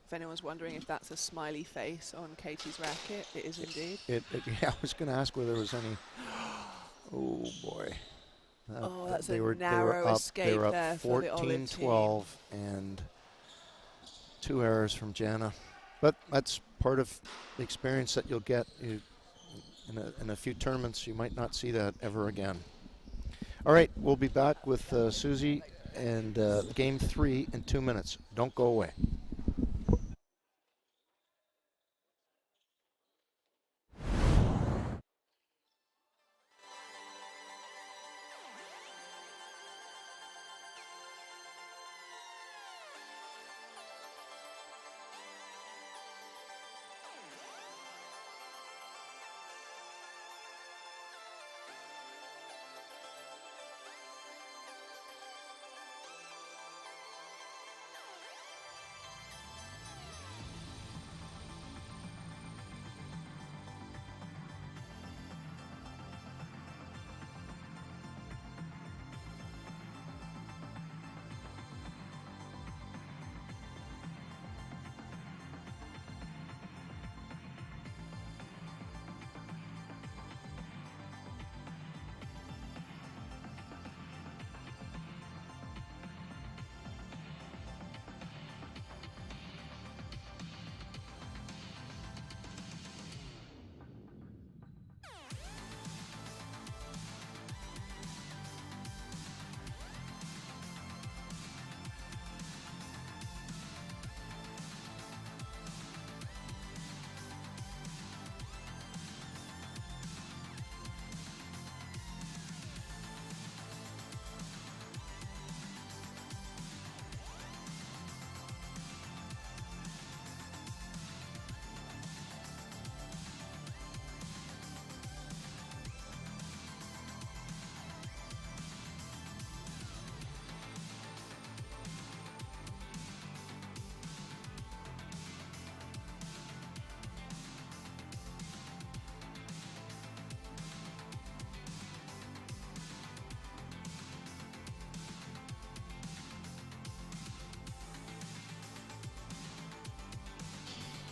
If anyone's wondering if that's a smiley face on Katie's racket, it is indeed. Yeah, I was going to ask whether there was any. Oh boy. That's a narrow escape they were up there for the Olive team. 14-12 and 2 errors from Jana. But that's part of the experience that you'll get. In a few tournaments, you might not see that ever again. All right, we'll be back with Susie and game 3 in 2 minutes. Don't go away.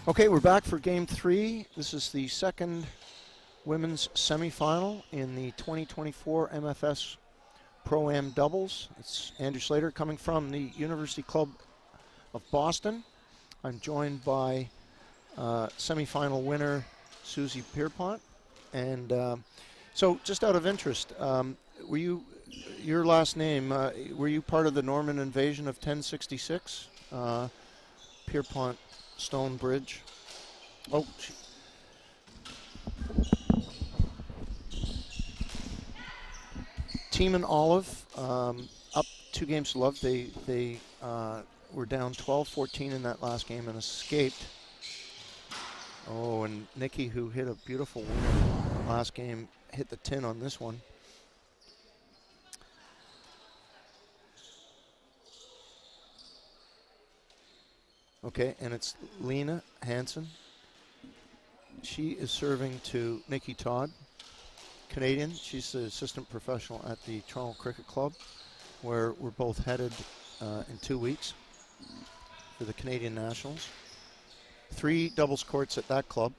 Okay, we're back for game 3. This is the second women's semifinal in the 2024 MFS ProAm doubles. It's Andrew Slater coming from the University Club of Boston. I'm joined by semifinal winner Susie Pierpont. And so just out of interest, were you, your last name, were you part of the Norman invasion of 1066? Pierpont Stone Bridge. Oh, Team and Olive up 2 games to love. They were down 12-14 in that last game and escaped. Oh, and Nikki, who hit a beautiful winner last game, hit the tin on this one. Okay, and it's Lena Hansen. She is serving to Nikki Todd, Canadian. She's the assistant professional at the Toronto Cricket Club, where we're both headed in 2 weeks for the Canadian Nationals. 3 doubles courts at that club.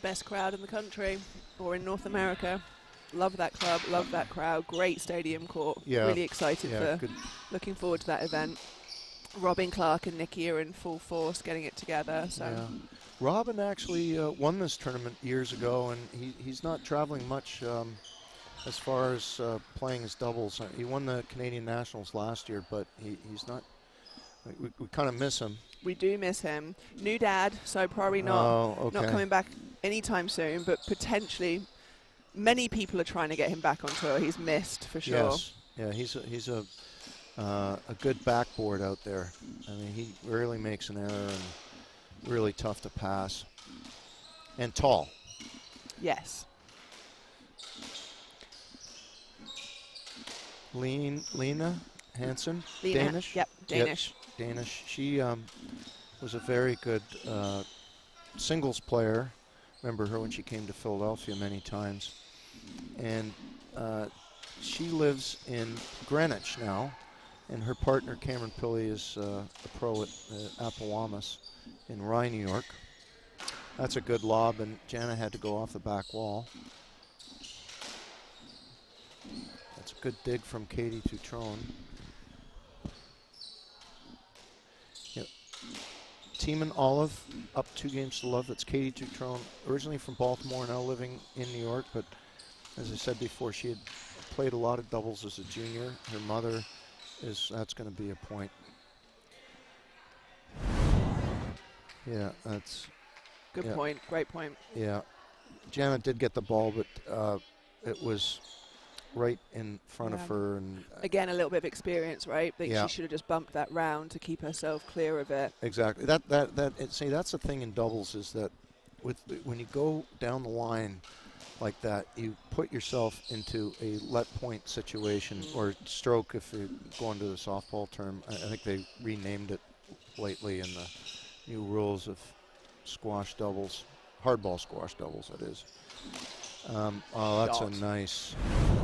Best crowd in the country, or in North America. Love that club, love that crowd. Great stadium court. Yeah. Really excited for good. looking forward to that event. Robin Clark and Nikki are in full force getting it together. So Yeah. Robin actually won this tournament years ago, and he's not traveling much as far as playing his doubles. He won the Canadian Nationals last year, but he's not. We kind of miss him. We do miss him. New dad, so probably not coming back anytime soon, but potentially many people are trying to get him back on tour. He's missed for sure. Yes. Yeah, he's a good backboard out there. I mean, he rarely makes an error and really tough to pass. And tall. Yes. Lena Hansen, Lena, Danish? Yep, Danish. Yep, Danish. She was a very good singles player. Remember her when she came to Philadelphia many times. And she lives in Greenwich now. And her partner, Cameron Pilley, is a pro at Appowamus in Rye, New York. That's a good lob, and Jana had to go off the back wall. That's a good dig from Katie Tutrone. Yep. Teeman Olive up 2 games to love. That's Katie Tutrone, originally from Baltimore, now living in New York. But as I said before, she had played a lot of doubles as a junior. Her mother that's going to be a point. Yeah, that's good point. Great point. Yeah, Jana did get the ball, but it was right in front of her, and again a little bit of experience, right? She should have just bumped that round to keep herself clear of it. Exactly. See, that's the thing in doubles is that when you go down the line like that, you put yourself into a let point situation, or stroke if you're going to the softball term. I think they renamed it lately in the new rules of squash doubles, hardball squash doubles, that is. Oh, that's a nice,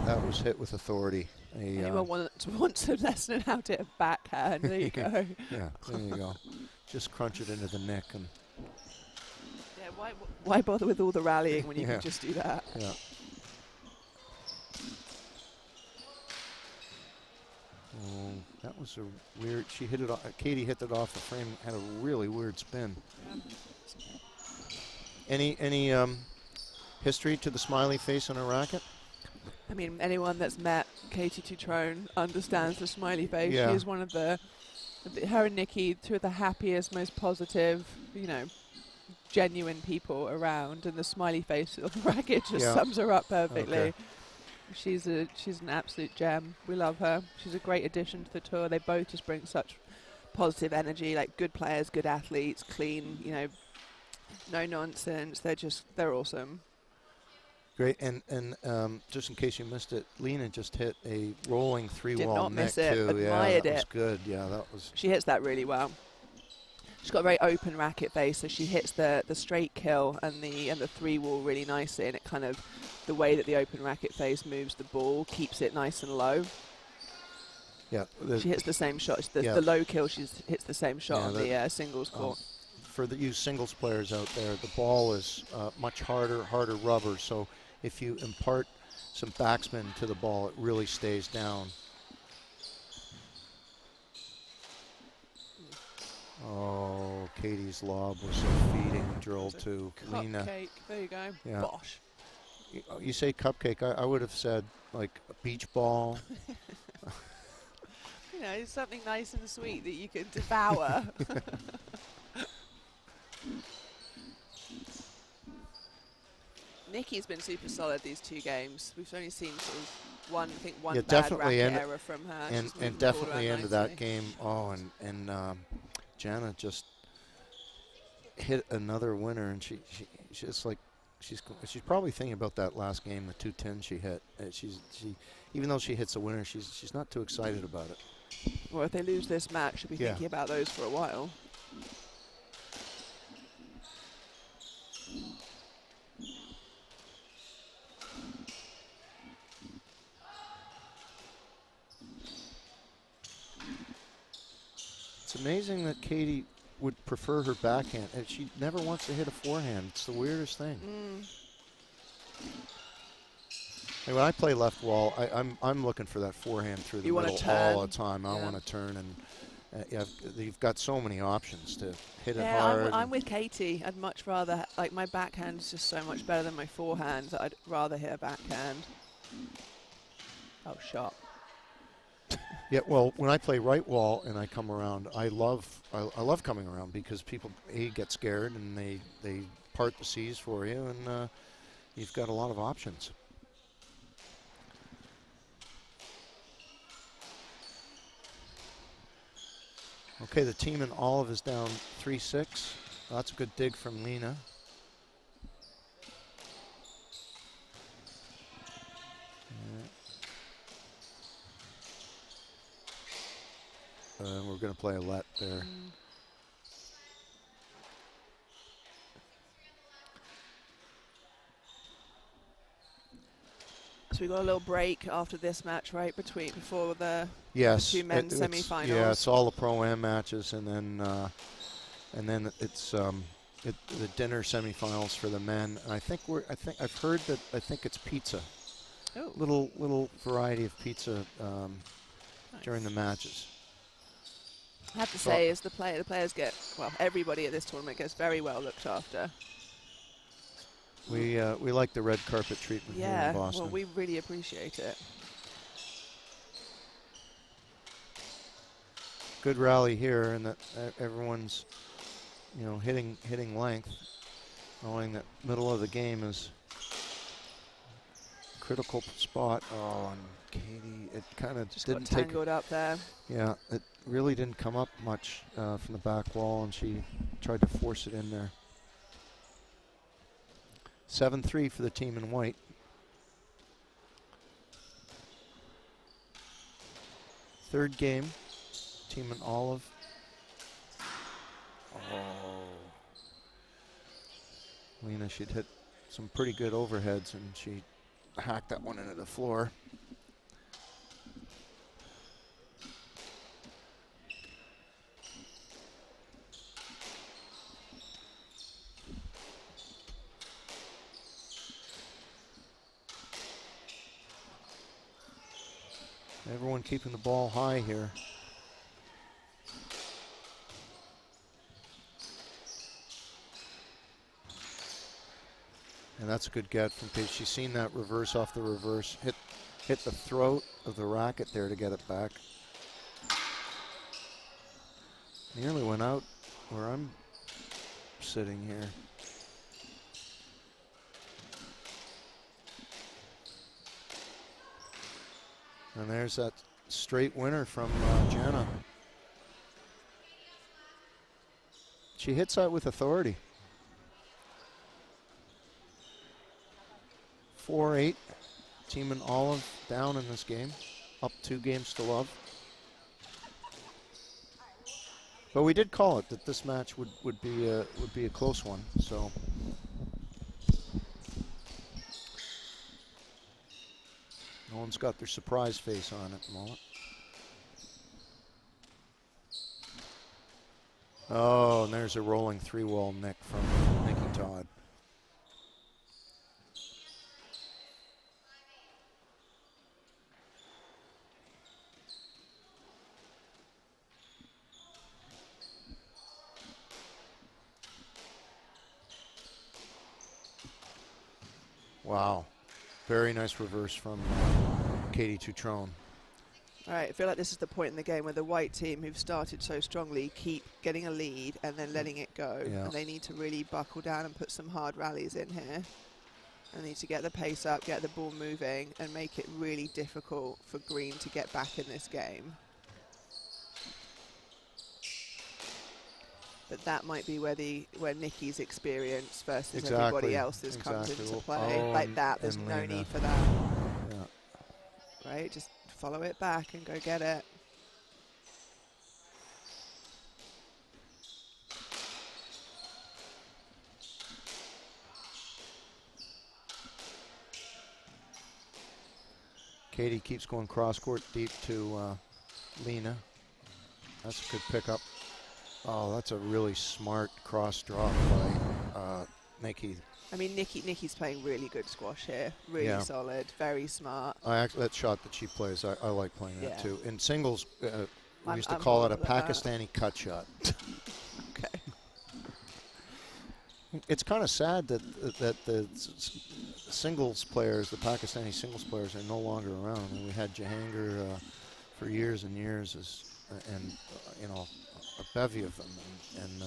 that was hit with authority. Anyone wants a lesson on how to backhand, there you go. Yeah, there you go. Just crunch it into the neck and... Why bother with all the rallying when you can just do that? Yeah. Oh, that was a weird. She hit it. Katie hit it off the frame. Had a really weird spin. Any history to the smiley face on a racket? I mean, anyone that's met Katie Tutrone understands the smiley face. Yeah. She is one of her and Nikki, 2 of the happiest, most positive, genuine people around, and the smiley face on the racket just sums her up perfectly. Okay. She's an absolute gem. We love her. She's a great addition to the tour. They both just bring such positive energy, like good players, good athletes, clean, no nonsense. They're awesome. Great, and just in case you missed it, Lena just hit a rolling 3-wall Did not neck miss it. too. Admired that it. was good. Yeah, that was. She hits that really well. She's got a very open racket face, so she hits the straight kill and the 3-wall really nicely, and it kind of, the way that the open racket face moves the ball keeps it nice and low. Yeah. She hits the same shot. The low kill, she hits the same shot on the singles court. For you singles players out there, the ball is much harder rubber, so if you impart some backspin to the ball, it really stays down. Oh, Katie's lob was a feeding drill to Lena. Cupcake, there you go. Yeah. Bosh. You say cupcake, I would have said like a beach ball. Something nice and sweet that you can devour. Nikki's been super solid these 2 games. We've only seen sort of one bad racket error from her. And definitely into that game. Oh, and Jana just hit another winner, and she's like, she's probably thinking about that last game, the 210 she hit. She even though she hits a winner, she's not too excited about it. Well, if they lose this match, she'll be thinking about those for a while. It's amazing that Katie would prefer her backhand, and she never wants to hit a forehand. It's the weirdest thing. And when I play left wall, I'm looking for that forehand through the middle all the time. I want to turn, and you've got so many options to hit it hard. I'm with Katie. I'd much rather, like, my backhand is just so much better than my forehand. So I'd rather hit a backhand. Oh, shot. Yeah, well, when I play right wall and I come around, I love coming around because people get scared and they part the seas for you, and you've got a lot of options. Okay, the team in olive is down 3-6. That's a good dig from Lena. We're going to play a let there. So we got a little break after this match, right? Before the two men's semi-finals. Yeah, it's all the Pro-Am matches, and then it's the dinner semi-finals for the men. And I think I've heard that it's pizza. Oh. Little variety of pizza during the matches. I have to say, as the players get, well, everybody at this tournament gets very well looked after. We like the red carpet treatment here in Boston. Well, we really appreciate it. Good rally here, and that everyone's, hitting length, knowing that middle of the game is a critical spot. Oh, and Katie, it kind of just didn't got tangled up there. Yeah, it really didn't come up much from the back wall, and she tried to force it in there. 7-3 for the team in white. Third game, team in olive. Oh. Lena, she'd hit some pretty good overheads, and she hacked that one into the floor. Everyone keeping the ball high here. And that's a good get from Paige. She's seen that reverse off the reverse. Hit the throat of the racket there to get it back. Nearly went out where I'm sitting here. And there's that straight winner from Jana. She hits that with authority. 4-8. Team in olive down in this game. Up 2 games to love. But we did call it that this match would be a close one. So. No one's got their surprise face on at the moment. Oh, and there's a rolling 3-wall nick from Nikki Todd. Wow. Very nice reverse from Katie Tutrone. All right, I feel like this is the point in the game where the white team, who've started so strongly, keep getting a lead and then letting it go. Yeah. And they need to really buckle down and put some hard rallies in here. And they need to get the pace up, get the ball moving, and make it really difficult for Green to get back in this game. But that might be where Nikki's experience versus everybody else's comes into play. Like that, there's no Lena. Need for that. Yeah. Right, just follow it back and go get it. Katie keeps going cross court deep to Lena. That's a good pickup. Oh, that's a really smart cross drop by Nikki. I mean, Nikki's playing really good squash here. Really solid, very smart. That shot that she plays, I like playing that too. In singles, we used to I'm call it a horrible at Pakistani cut shot. Okay. It's kind of sad that the singles players, the Pakistani singles players, are no longer around. I mean, we had Jahangir for years and years, and you know, a bevy of them, and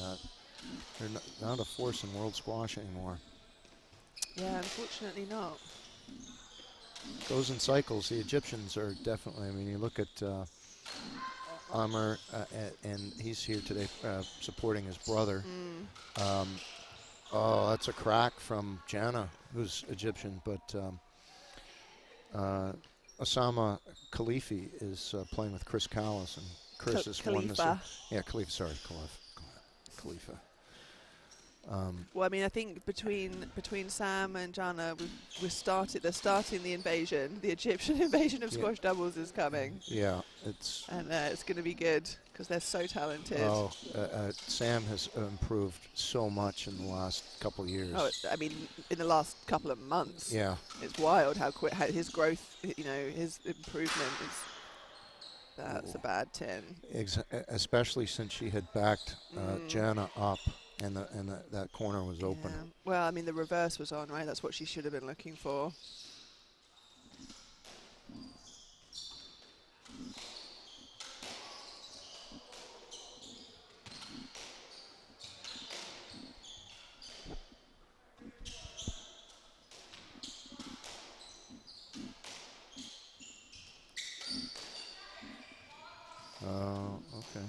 they're not a force in world squash anymore. Yeah, unfortunately not. Goes in cycles. The Egyptians are definitely. I mean, you look at Amr, and he's here today supporting his brother. Oh, that's a crack from Jana, who's Egyptian, but Osama Khalifi is playing with Chris Callis, and Chris has won this. Yeah, Khalifa. Sorry, Khalifa. Well, I mean, I think between Sam and Jana, they're starting the invasion. The Egyptian invasion of squash doubles is coming. Yeah, it's going to be good because they're so talented. Oh, Sam has improved so much in the last couple of years. Oh, I mean, in the last couple of months. Yeah, it's wild how quick his growth. You know, his improvement is. That's a bad 10. Especially since she had backed Jana up. And that corner was open. Yeah. Well, I mean, the reverse was on, right? That's what she should have been looking for. Okay.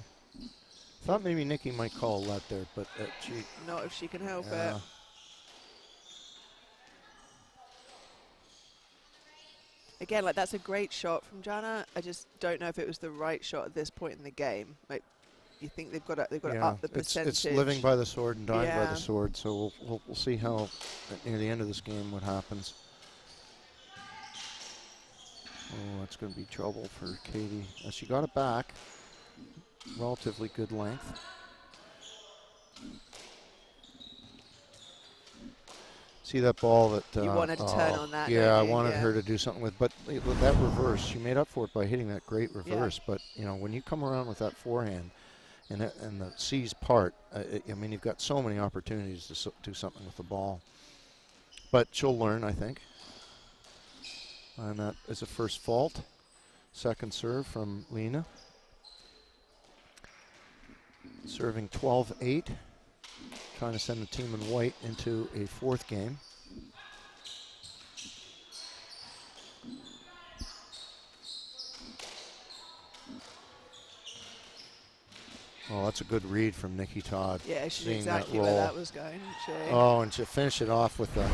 Thought maybe Nikki might call that there, but she... Not if she can help it. Again, like, that's a great shot from Jana. I just don't know if it was the right shot at this point in the game. Like, you think they've got to up the percentage. It's living by the sword and dying by the sword, so we'll see how, near the end of this game, what happens. Oh, that's going to be trouble for Katie. She got it back. Relatively good length. See that ball that... you wanted to turn on that, yeah, I wanted her to do something with that reverse. She made up for it by hitting that great reverse. But, you know, when you come around with that forehand and the C's part, I mean, you've got so many opportunities to do something with the ball. But she'll learn, I think. And that is a first fault. Second serve from Lena. Serving 12-8, trying to send the team in white into a fourth game. Oh, that's a good read from Nikki Todd. Yeah, she knew exactly where that was going, didn't she? Oh, and she finished it off with a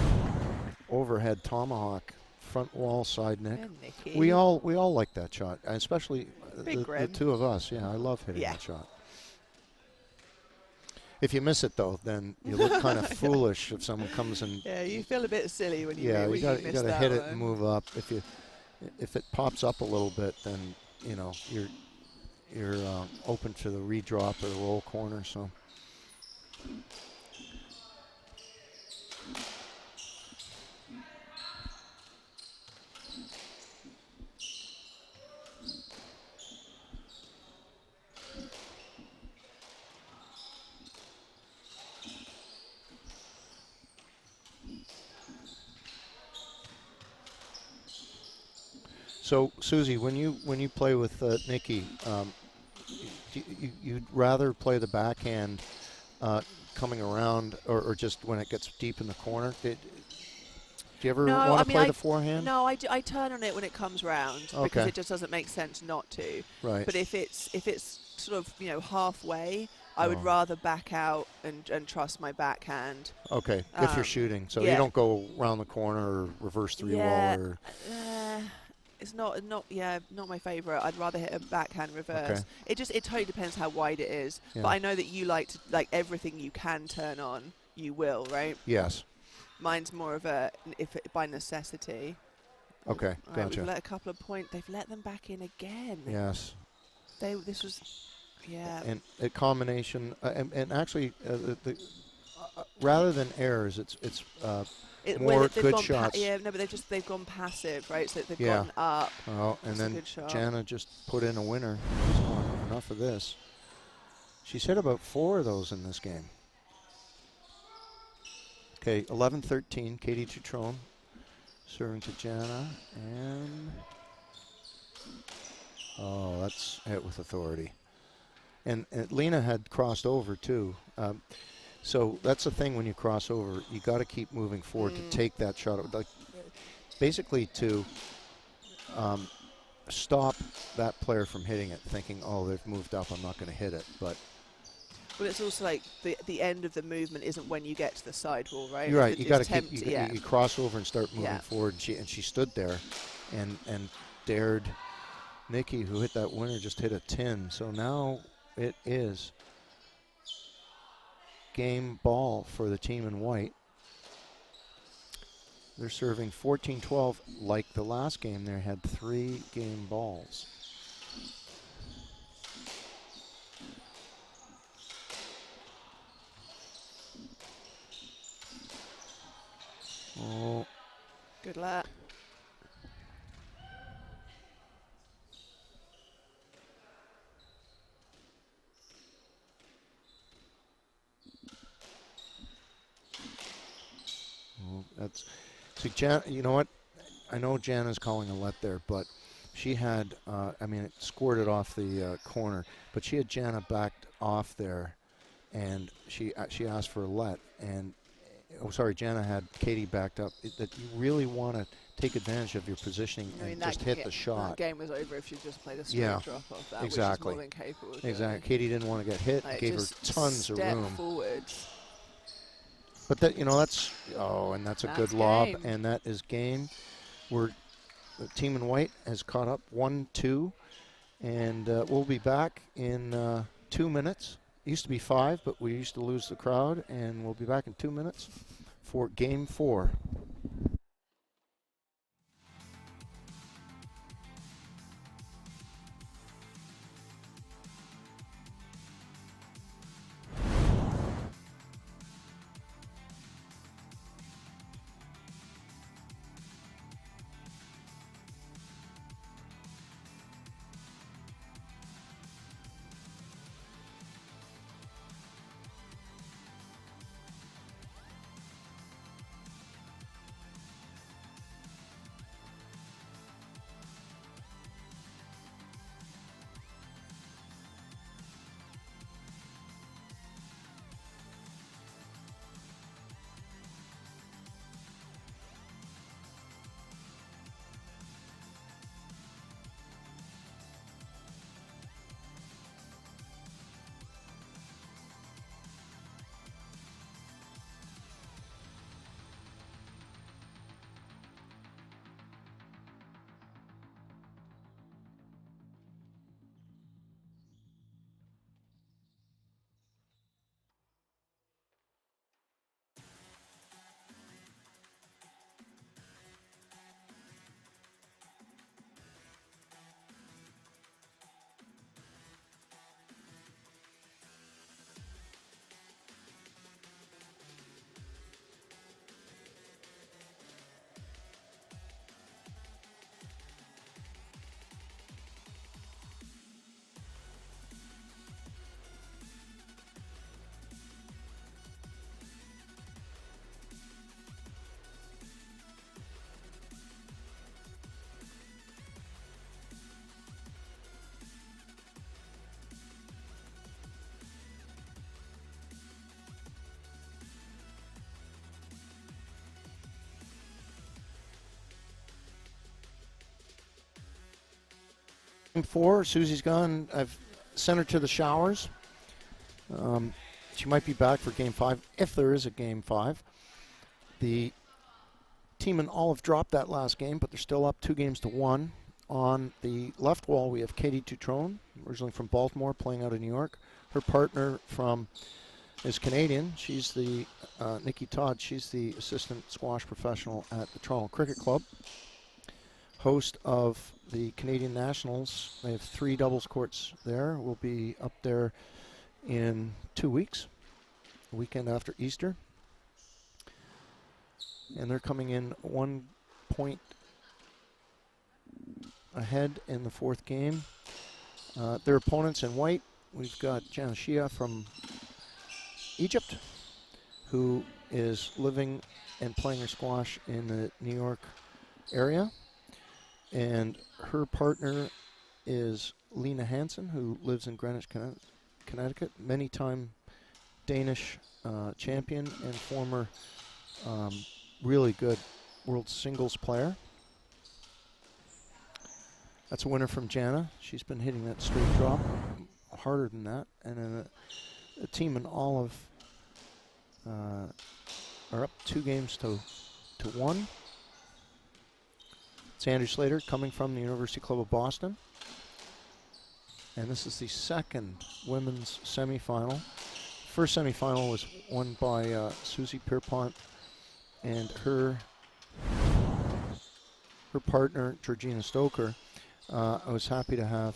overhead tomahawk, front wall side nick. Nikki. We all like that shot, especially the two of us. Yeah, I love hitting that shot. If you miss it, though, then you look kind of foolish if someone comes and... Yeah, you feel a bit silly when you you got to hit it and move up. If it pops up a little bit, then, you know, you're open to the redrop or the roll corner, so... So, Susie, when you play with Nikki, you'd rather play the backhand coming around, or just when it gets deep in the corner? Do you ever want to play the forehand? No, I turn on it when it comes round because it just doesn't make sense not to. Right. But if it's sort of, you know, halfway, I would rather back out and trust my backhand. Okay, if you're shooting, so you don't go around the corner or reverse 3-wall or. It's not my favorite. I'd rather hit a backhand reverse. Okay. It totally depends how wide it is. Yeah. But I know that you like everything you can turn on, you will, right? Yes. Mine's more of by necessity. Okay, All right, gotcha. we've let a couple of points. They've let them back in again. Yes. This was, yeah. And a combination, and actually, rather than errors, it's more good shots. Yeah, no, but they've gone passive, right? So they've Yeah. gotten up. Oh, and then Jana just put in a winner. Enough of this. She's hit about 4 of those in this game. Okay, 11-13, Katie Tutrone serving to Jana, and oh, that's hit with authority. And Lena had crossed over too. So that's the thing when you cross over, you got to keep moving forward to take that shot. Like basically to stop that player from hitting it, thinking, oh, they've moved up, I'm not going to hit it. But it's also like the end of the movement isn't when you get to the sidewall, right? You're right. You got to keep. Yeah. You cross over and start moving forward. She stood there, and dared Nikki, who hit that winner, just hit a 10. So now it is game ball for the team in white. They're serving 14-12. Like the last game, they had 3 game balls. Oh. Good luck. Well, see, Jan, you know what? I know Jana's calling a let there, but she had, I mean, it squirted off the corner, but she had Jana backed off there, and she asked for a let, and Jana had Katie backed up. That you really want to take advantage of your positioning and just hit the shot. That game was over if you just played a straight drop off that, exactly. Which is more than capable. Exactly. Katie didn't want to get hit. Like, gave her tons of room. Forwards. But that, that's a good lob, and that is game. The team in white has caught up 1-2, and we'll be back in 2 minutes. It used to be 5, but we used to lose the crowd, and we'll be back in 2 minutes for game 4. Game 4, Susie's gone. I've sent her to the showers. She might be back for game 5, if there is a game 5. The team in olive dropped that last game, but they're still up 2-1. On the left wall, we have Katie Tutrone, originally from Baltimore, playing out of New York. Her partner is Canadian. She's the Nikki Todd. She's the assistant squash professional at the Toronto Cricket Club. host of the Canadian Nationals. They have 3 doubles courts there. We'll be up there in 2 weeks, a weekend after Easter. And they're coming in 1 point ahead in the 4th game. Their opponents in white, we've got Jana Shia from Egypt, who is living and playing her squash in the New York area. And her partner is Lena Hansen, who lives in Greenwich, Connecticut, many-time Danish champion and former really good world singles player. That's a winner from Jana. She's been hitting that straight drop harder than that. And then the team in olive are up 2 games to 1. It's Andrew Slater coming from the University Club of Boston. And this is the 2nd women's semifinal. First semifinal was won by Susie Pierpont and her partner, Georgina Stoker. I was happy to have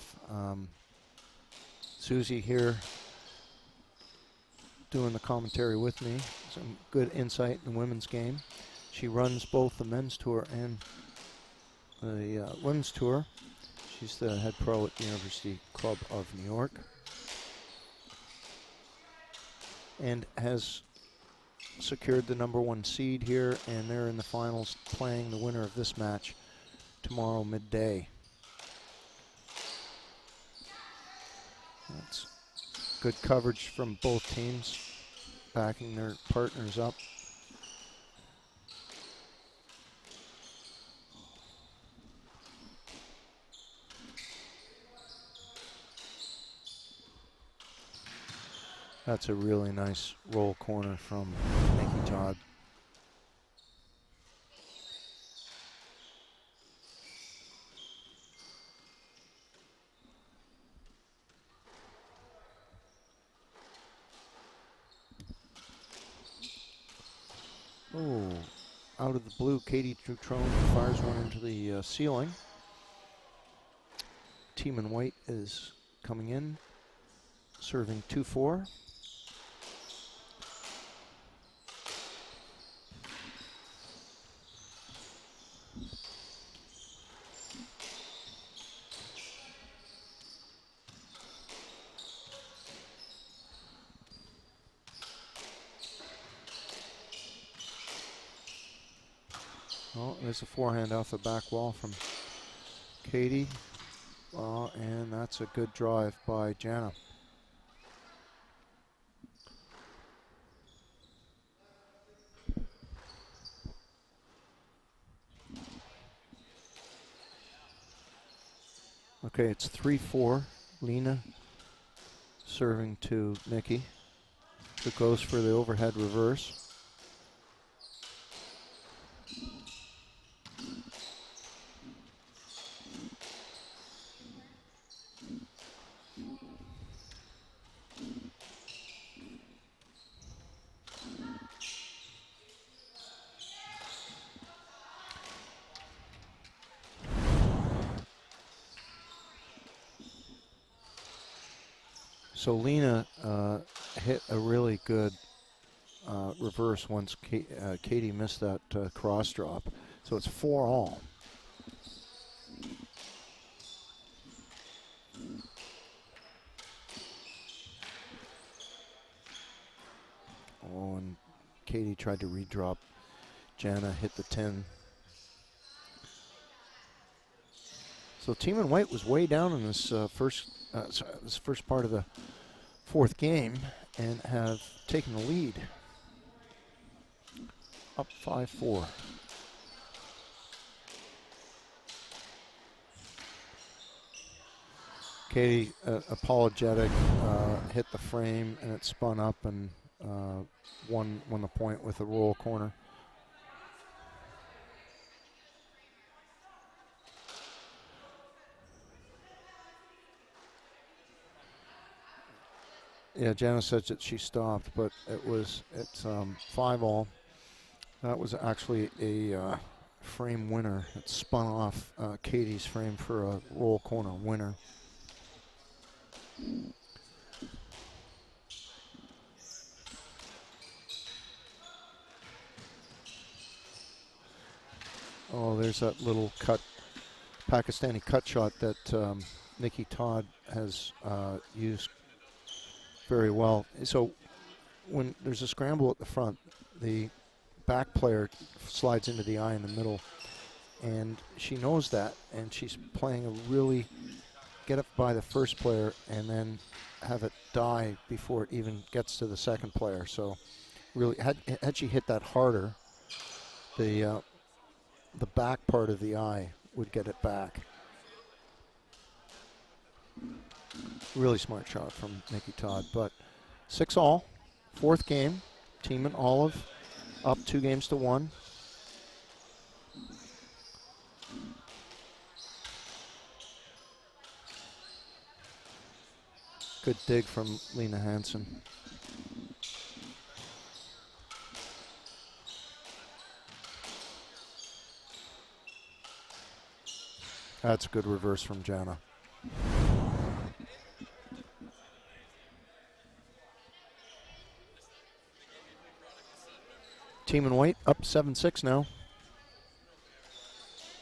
Susie here doing the commentary with me. Some good insight in the women's game. She runs both the men's tour and the women's tour. She's the head pro at the University Club of New York and has secured the #1 seed here, and they're in the finals playing the winner of this match tomorrow midday. That's good coverage from both teams, backing their partners up. That's a really nice roll corner from Nikki Todd. Oh, out of the blue, Katie Dutrone fires one into the ceiling. Team in white is coming in, serving 2-4. Oh, there's a forehand off the back wall from Katie. And that's a good drive by Jana. Okay, it's 3-4. Lena serving to Nikki, who goes for the overhead reverse. So Lena hit a really good reverse once Katie missed that cross drop. So it's 4-all. Oh, and Katie tried to redrop. Jana hit the 10. So team in white was way down in this first part of the 4th game and have taken the lead. Up 5-4. Katie, apologetic, hit the frame and it spun up and won the point with a roll corner. Yeah, Jana said that she stopped, but it's 5-all. That was actually a frame winner. It spun off Katie's frame for a roll corner winner. Oh, there's that little Pakistani cut shot that Nikki Todd has used very well. So when there's a scramble at the front, the back player slides into the eye in the middle, and she knows that, and she's playing a really get up by the first player and then have it die before it even gets to the second player. So really, had she hit that harder, the back part of the eye would get it back. Really smart shot from Nikki Todd. But 6-all, fourth game, Team in Olive up 2-1. Good dig from Lena Hansen. That's a good reverse from Jana. Team in white up 7-6 now.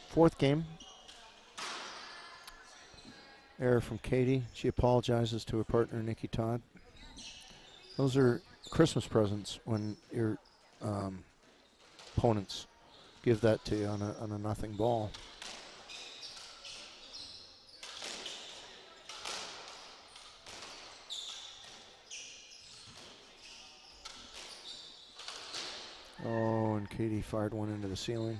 Fourth game. Error from Katie. She apologizes to her partner, Nikki Todd. Those are Christmas presents when your opponents give that to you on a nothing ball. Oh, and Katie fired one into the ceiling.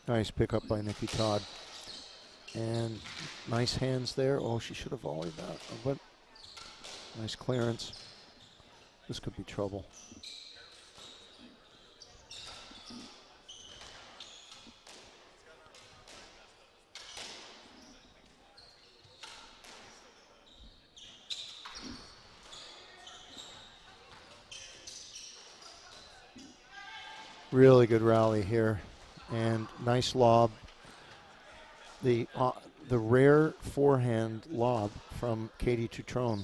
Nice pickup by Nikki Todd. And nice hands there. Oh, she should have volleyed that, but nice clearance. This could be trouble. Really good rally here, and nice lob. The rare forehand lob from Katie Tutrone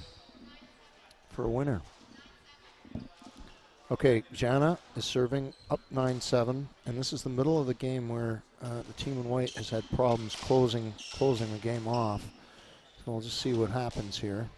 for a winner. Okay, Jana is serving up 9-7, and this is the middle of the game where the team in white has had problems closing the game off. So we'll just see what happens here.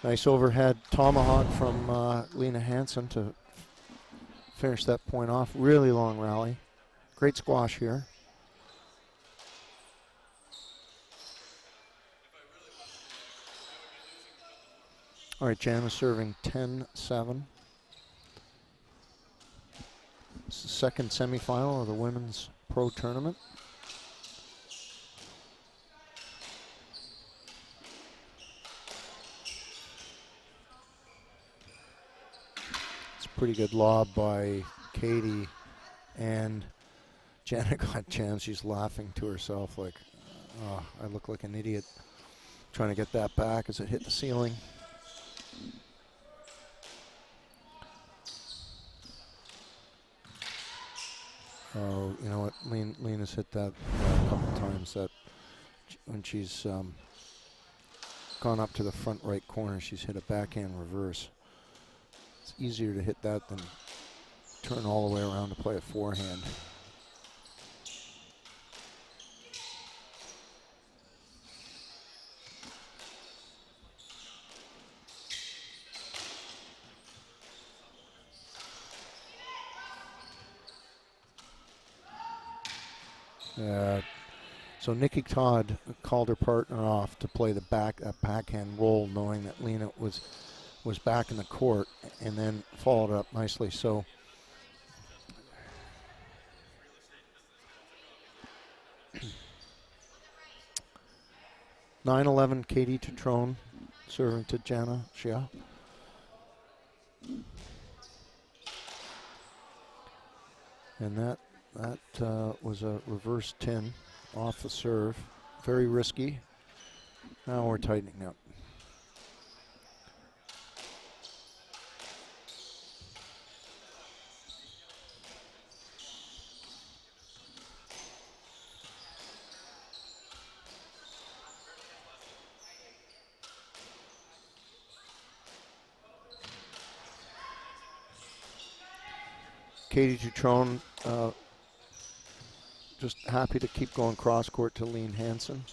Nice overhead tomahawk from Lena Hansen to finish that point off. Really long rally. Great squash here. All right, Jana serving 10-7. It's the second semifinal of the Women's Pro Tournament. Pretty good lob by Katie, and Jana got a chance. She's laughing to herself like, oh, I look like an idiot trying to get that back as it hit the ceiling. Oh, you know what? Lena's hit that a couple times. That when she's gone up to the front right corner, she's hit a backhand reverse. It's easier to hit that than turn all the way around to play a forehand. So Nikki Todd called her partner off to play the backhand roll, knowing that Lena was back in the court, and then followed up nicely. So 9-11 Katie Tutrone serving to Jana Xia. And that was a reverse 10 off the serve. Very risky. Now we're tightening up. Katie Tutrone just happy to keep going cross court to Lean Hansen.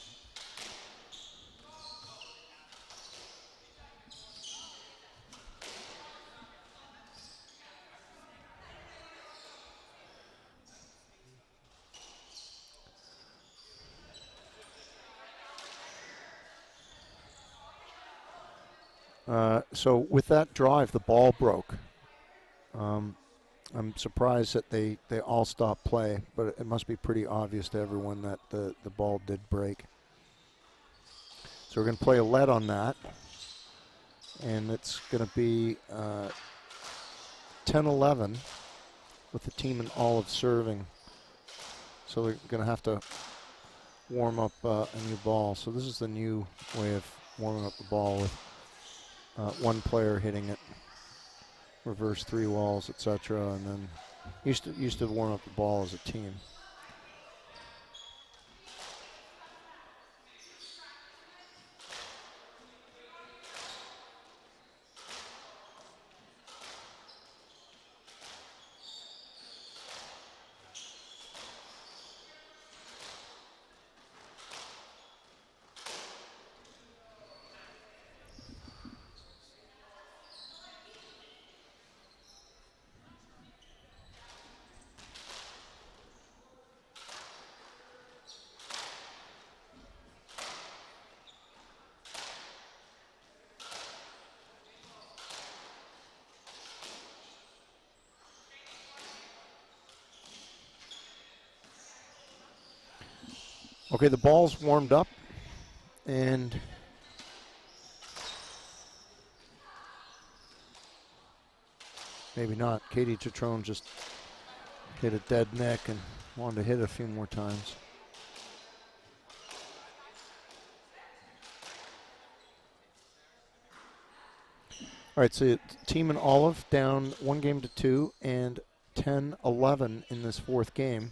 So with that drive, the ball broke. I'm surprised that they all stopped play, but it must be pretty obvious to everyone that the ball did break. So we're going to play a lead on that, and it's going to be 10-11 with the team in olive serving. So they're going to have to warm up a new ball. So this is the new way of warming up the ball with one player hitting it, reverse 3 walls, etc., and then used to warm up the ball as a team. Okay, the ball's warmed up, and maybe not. Katie Tutrone just hit a dead neck and wanted to hit it a few more times. All right, so team in olive down 1-2 and 10-11 in this 4th game.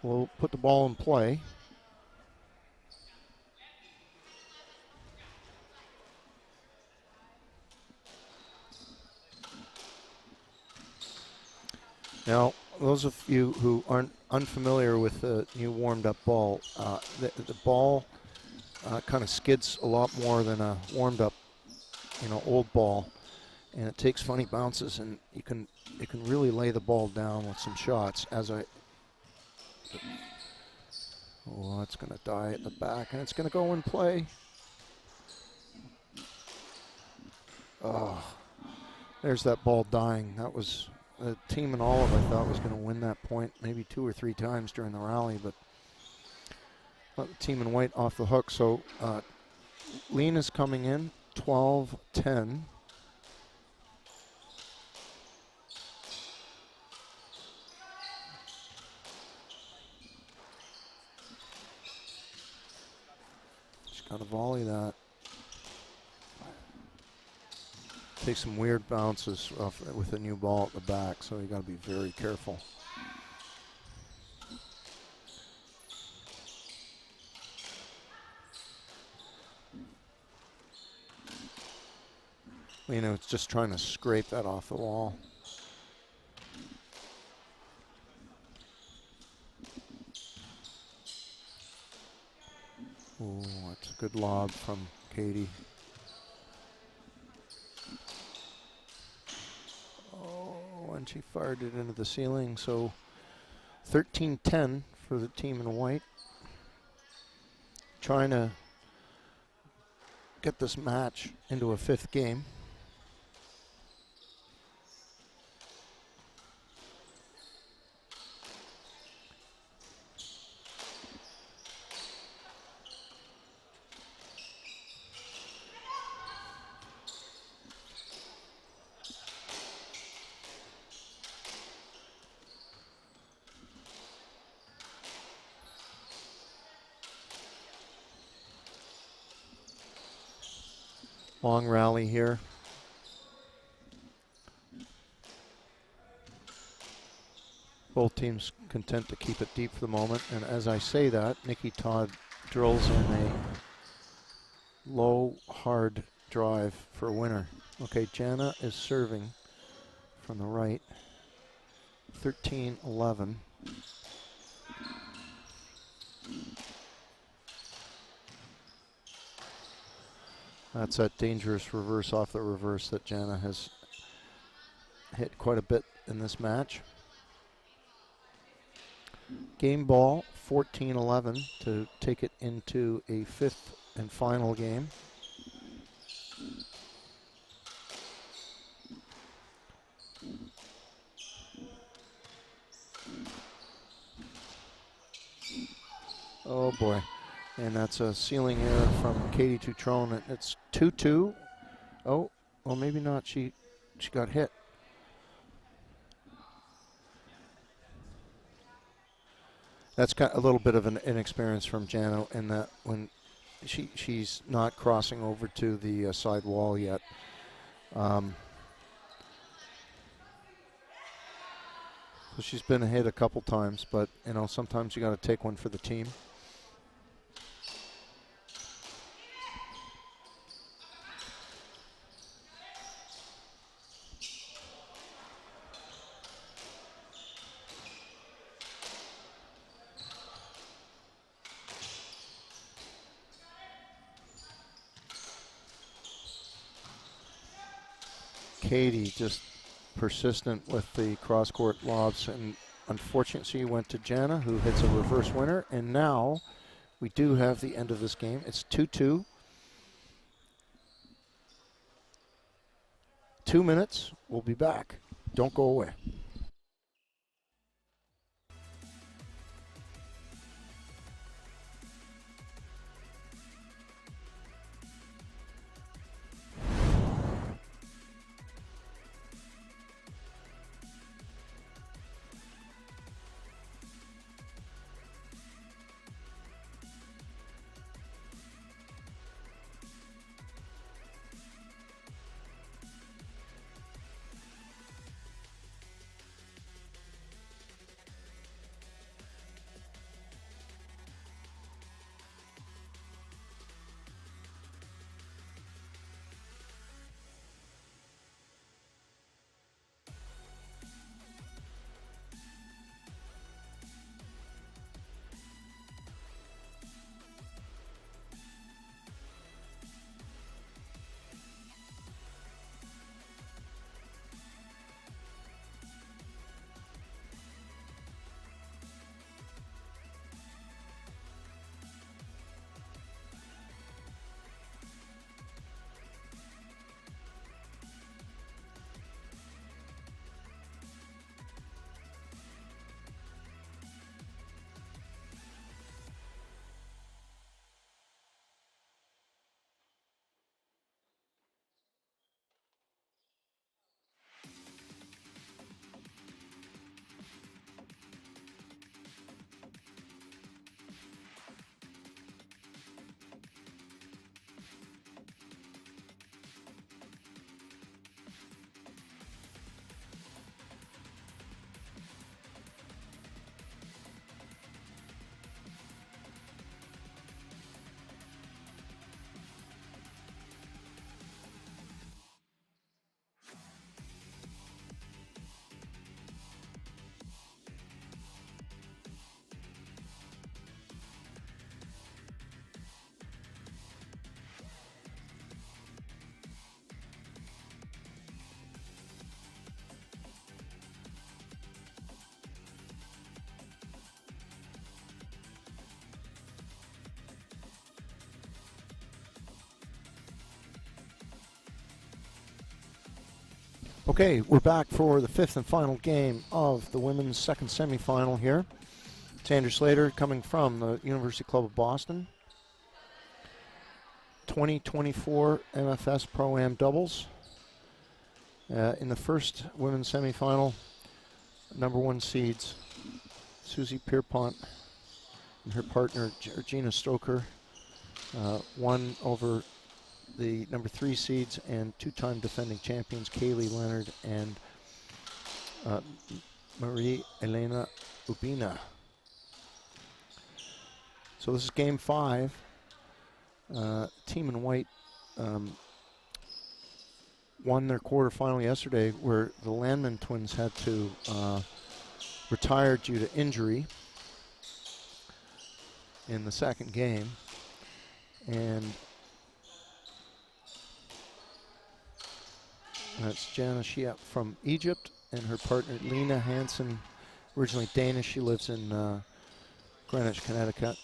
We'll put the ball in play. Now, those of you who aren't unfamiliar with the new warmed-up ball, the ball kind of skids a lot more than a warmed-up, old ball, and it takes funny bounces, and you can really lay the ball down with some shots. Oh, it's going to die at the back, and it's going to go in play. Oh, there's that ball dying. That was the team in olive, I thought, was going to win that point maybe 2 or 3 times during the rally, but let the team in white off the hook. So Lena's coming in 12-10. She's got to volley that. Take some weird bounces with a new ball at the back, so you got to be very careful. It's just trying to scrape that off the wall. Ooh, that's a good lob from Katie. Oh, and she fired it into the ceiling. So 13-10 for the team in white. Trying to get this match into a 5th game. Long rally here. Both teams content to keep it deep for the moment. And as I say that, Nikki Todd drills in a low, hard drive for a winner. Okay, Jana is serving from the right. 13-11. That's that dangerous reverse off the reverse that Jana has hit quite a bit in this match. Game ball, 14-11 to take it into a 5th and final game. Oh boy. And that's a ceiling error from Katie Tutrone. It's 2-2. Oh, well maybe not. She got hit. That's got a little bit of an inexperience from Jano in that when she's not crossing over to the side wall yet. So she's been hit a couple times, but you know sometimes you got to take one for the team. Katie just persistent with the cross-court lobs, and unfortunately she went to Jana, who hits a reverse winner, and now we do have the end of this game. It's 2-2. 2 minutes. We'll be back. Don't go away. Okay, we're back for the fifth and final game of the women's second semifinal here. Sandra Slater coming from the University Club of Boston. 2024 MFS ProAm doubles. In the first women's semifinal, number one seeds Susie Pierpont and her partner Georgina Stoker won over the number three seeds and two-time defending champions Kaylee Leonard and Marie Elena Ubina. So this is game 5. Team in white won their quarterfinal yesterday, where the Landman twins had to retire due to injury in the second game. And that's Jana Shia from Egypt and her partner Lena Hansen, originally Danish. She lives in Greenwich, Connecticut,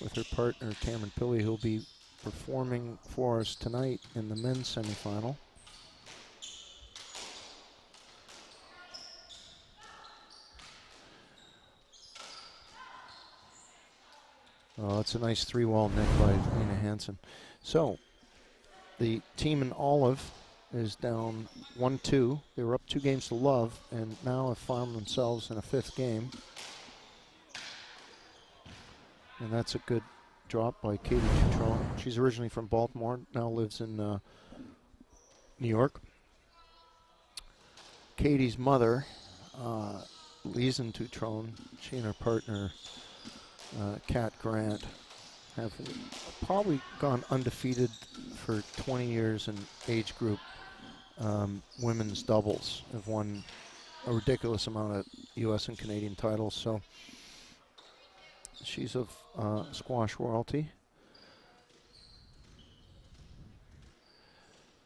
with her partner Cameron Pilley, who'll be performing for us tonight in the men's semifinal. Oh, that's a nice three-wall nick by Lena Hansen. So the team in olive is down 1-2. They were up 2 games to love and now have found themselves in a 5th game. And that's a good drop by Katie Tutron. She's originally from Baltimore, now lives in New York. Katie's mother, Lisan Tutron, she and her partner, Kat Grant, have probably gone undefeated for 20 years in age group women's doubles. Have won a ridiculous amount of U.S. and Canadian titles. So she's of squash royalty.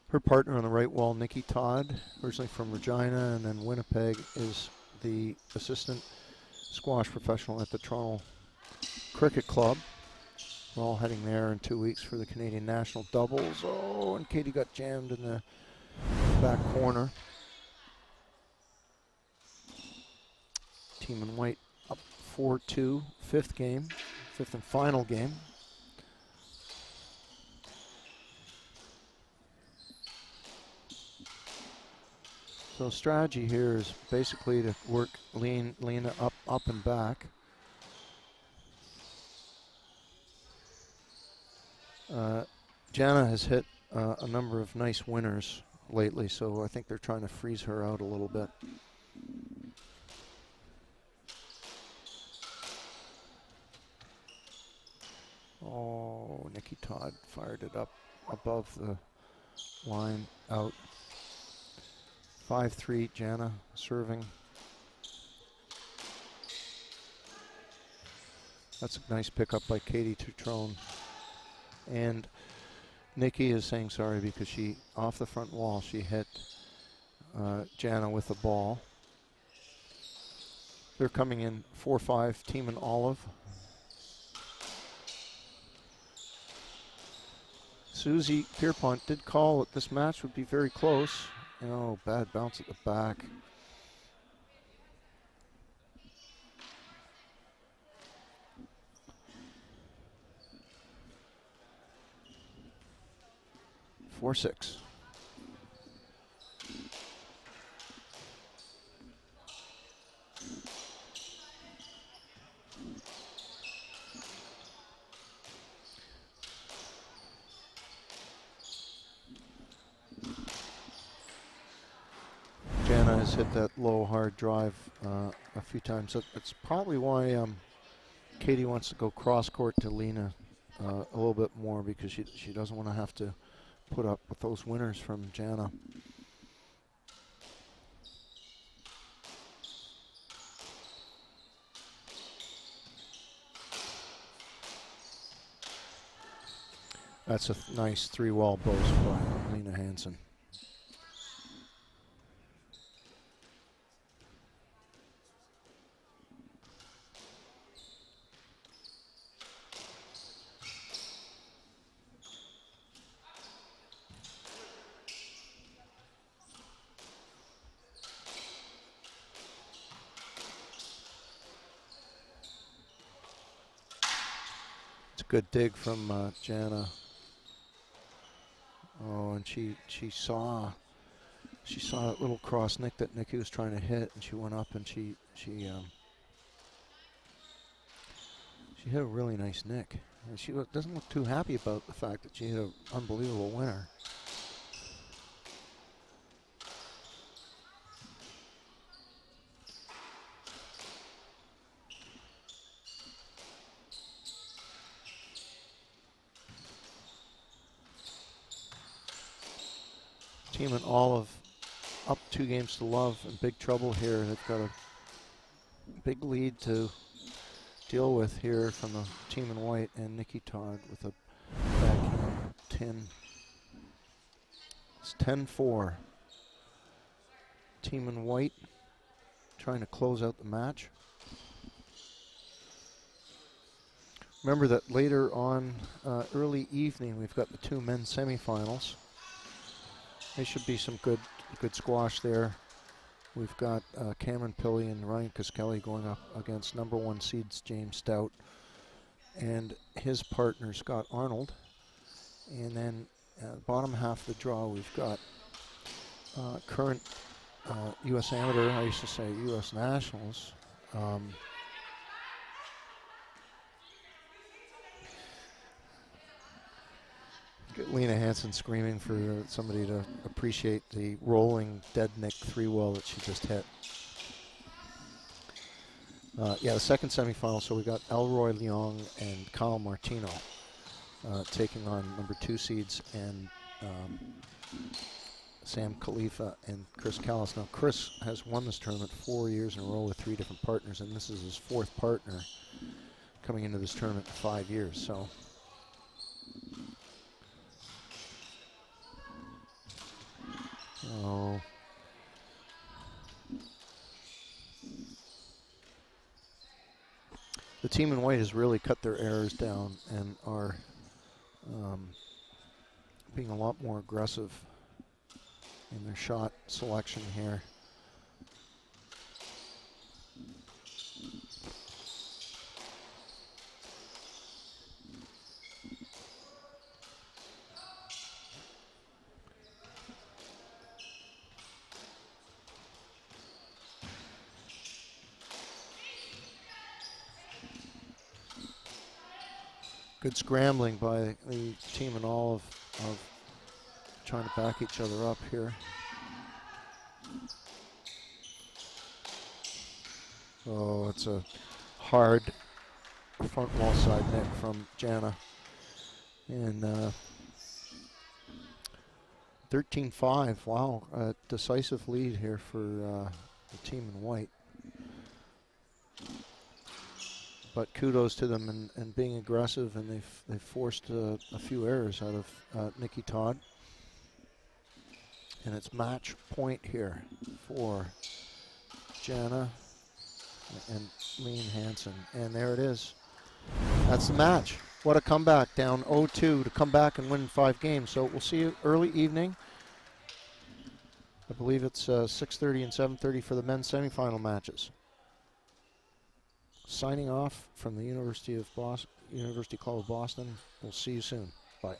Her partner on the right wall, Nikki Todd, originally from Regina and then Winnipeg, is the assistant squash professional at the Toronto Cricket Club. We're all heading there in 2 weeks for the Canadian National Doubles. Oh, and Katie got jammed in the back corner. Team in white up 4-2, 5th game, 5th and final game. So strategy here is basically to work Lena up and back. Jana has hit a number of nice winners lately, so I think they're trying to freeze her out a little bit. Oh, Nikki Todd fired it up above the line, out. 5-3, Jana serving. That's a nice pickup by Katie Tutron. And Nikki is saying sorry because she, off the front wall, she hit Jana with the ball. They're coming in 4-5, team in olive. Susie Pierpont did call that this match would be very close. Oh, bad bounce at the back. Four, 6. Jana has hit that low, hard drive a few times. That's probably why Katie wants to go cross court to Lena a little bit more, because she doesn't want to have to put up with those winners from Jana. That's a nice 3-wall boast by Lena Hansen. It's a good dig from Jana. Oh, and she saw that little cross nick that Nikki was trying to hit, and she went up and she hit a really nice nick. And she doesn't look too happy about the fact that she hit an unbelievable winner. Team in Olive up 2-0 in big trouble here. They've got a big lead to deal with here from the team in white, and Nikki Todd with a backhand 10. It's 10-4. Team in white trying to close out the match. Remember that later on, early evening, we've got the 2 men's semifinals. There should be some good squash there. We've got Cameron Pilley and Ryan Kiskelly going up against #1 seeds James Stout and his partner Scott Arnold. And then bottom half of the draw, we've got current U.S. amateur, I used to say U.S. nationals. Lena Hansen screaming for somebody to appreciate the rolling dead nick 3-well that she just hit. Yeah, the second semifinal, so we got Elroy Leong and Kyle Martino taking on #2 seeds and Sam Khalifa and Chris Callis. Now, Chris has won this tournament 4 years in a row with 3 different partners, and this is his 4th partner coming into this tournament in 5 years. So. Oh. The team in white has really cut their errors down and are being a lot more aggressive in their shot selection here. Good scrambling by the team in all of trying to back each other up here. Oh, it's a hard front wall side net from Jana. And 13-5, wow, a decisive lead here for the team in white. But kudos to them and being aggressive, and they've forced a few errors out of Nikki Todd. And it's match point here for Jana and Lean Hansen. And there it is. That's the match. What a comeback, down 0-2 to come back and win 5 games. So we'll see you early evening. I believe it's 6:30 and 7:30 for the men's semifinal matches. Signing off from the University College of Boston. We'll see you soon. Bye.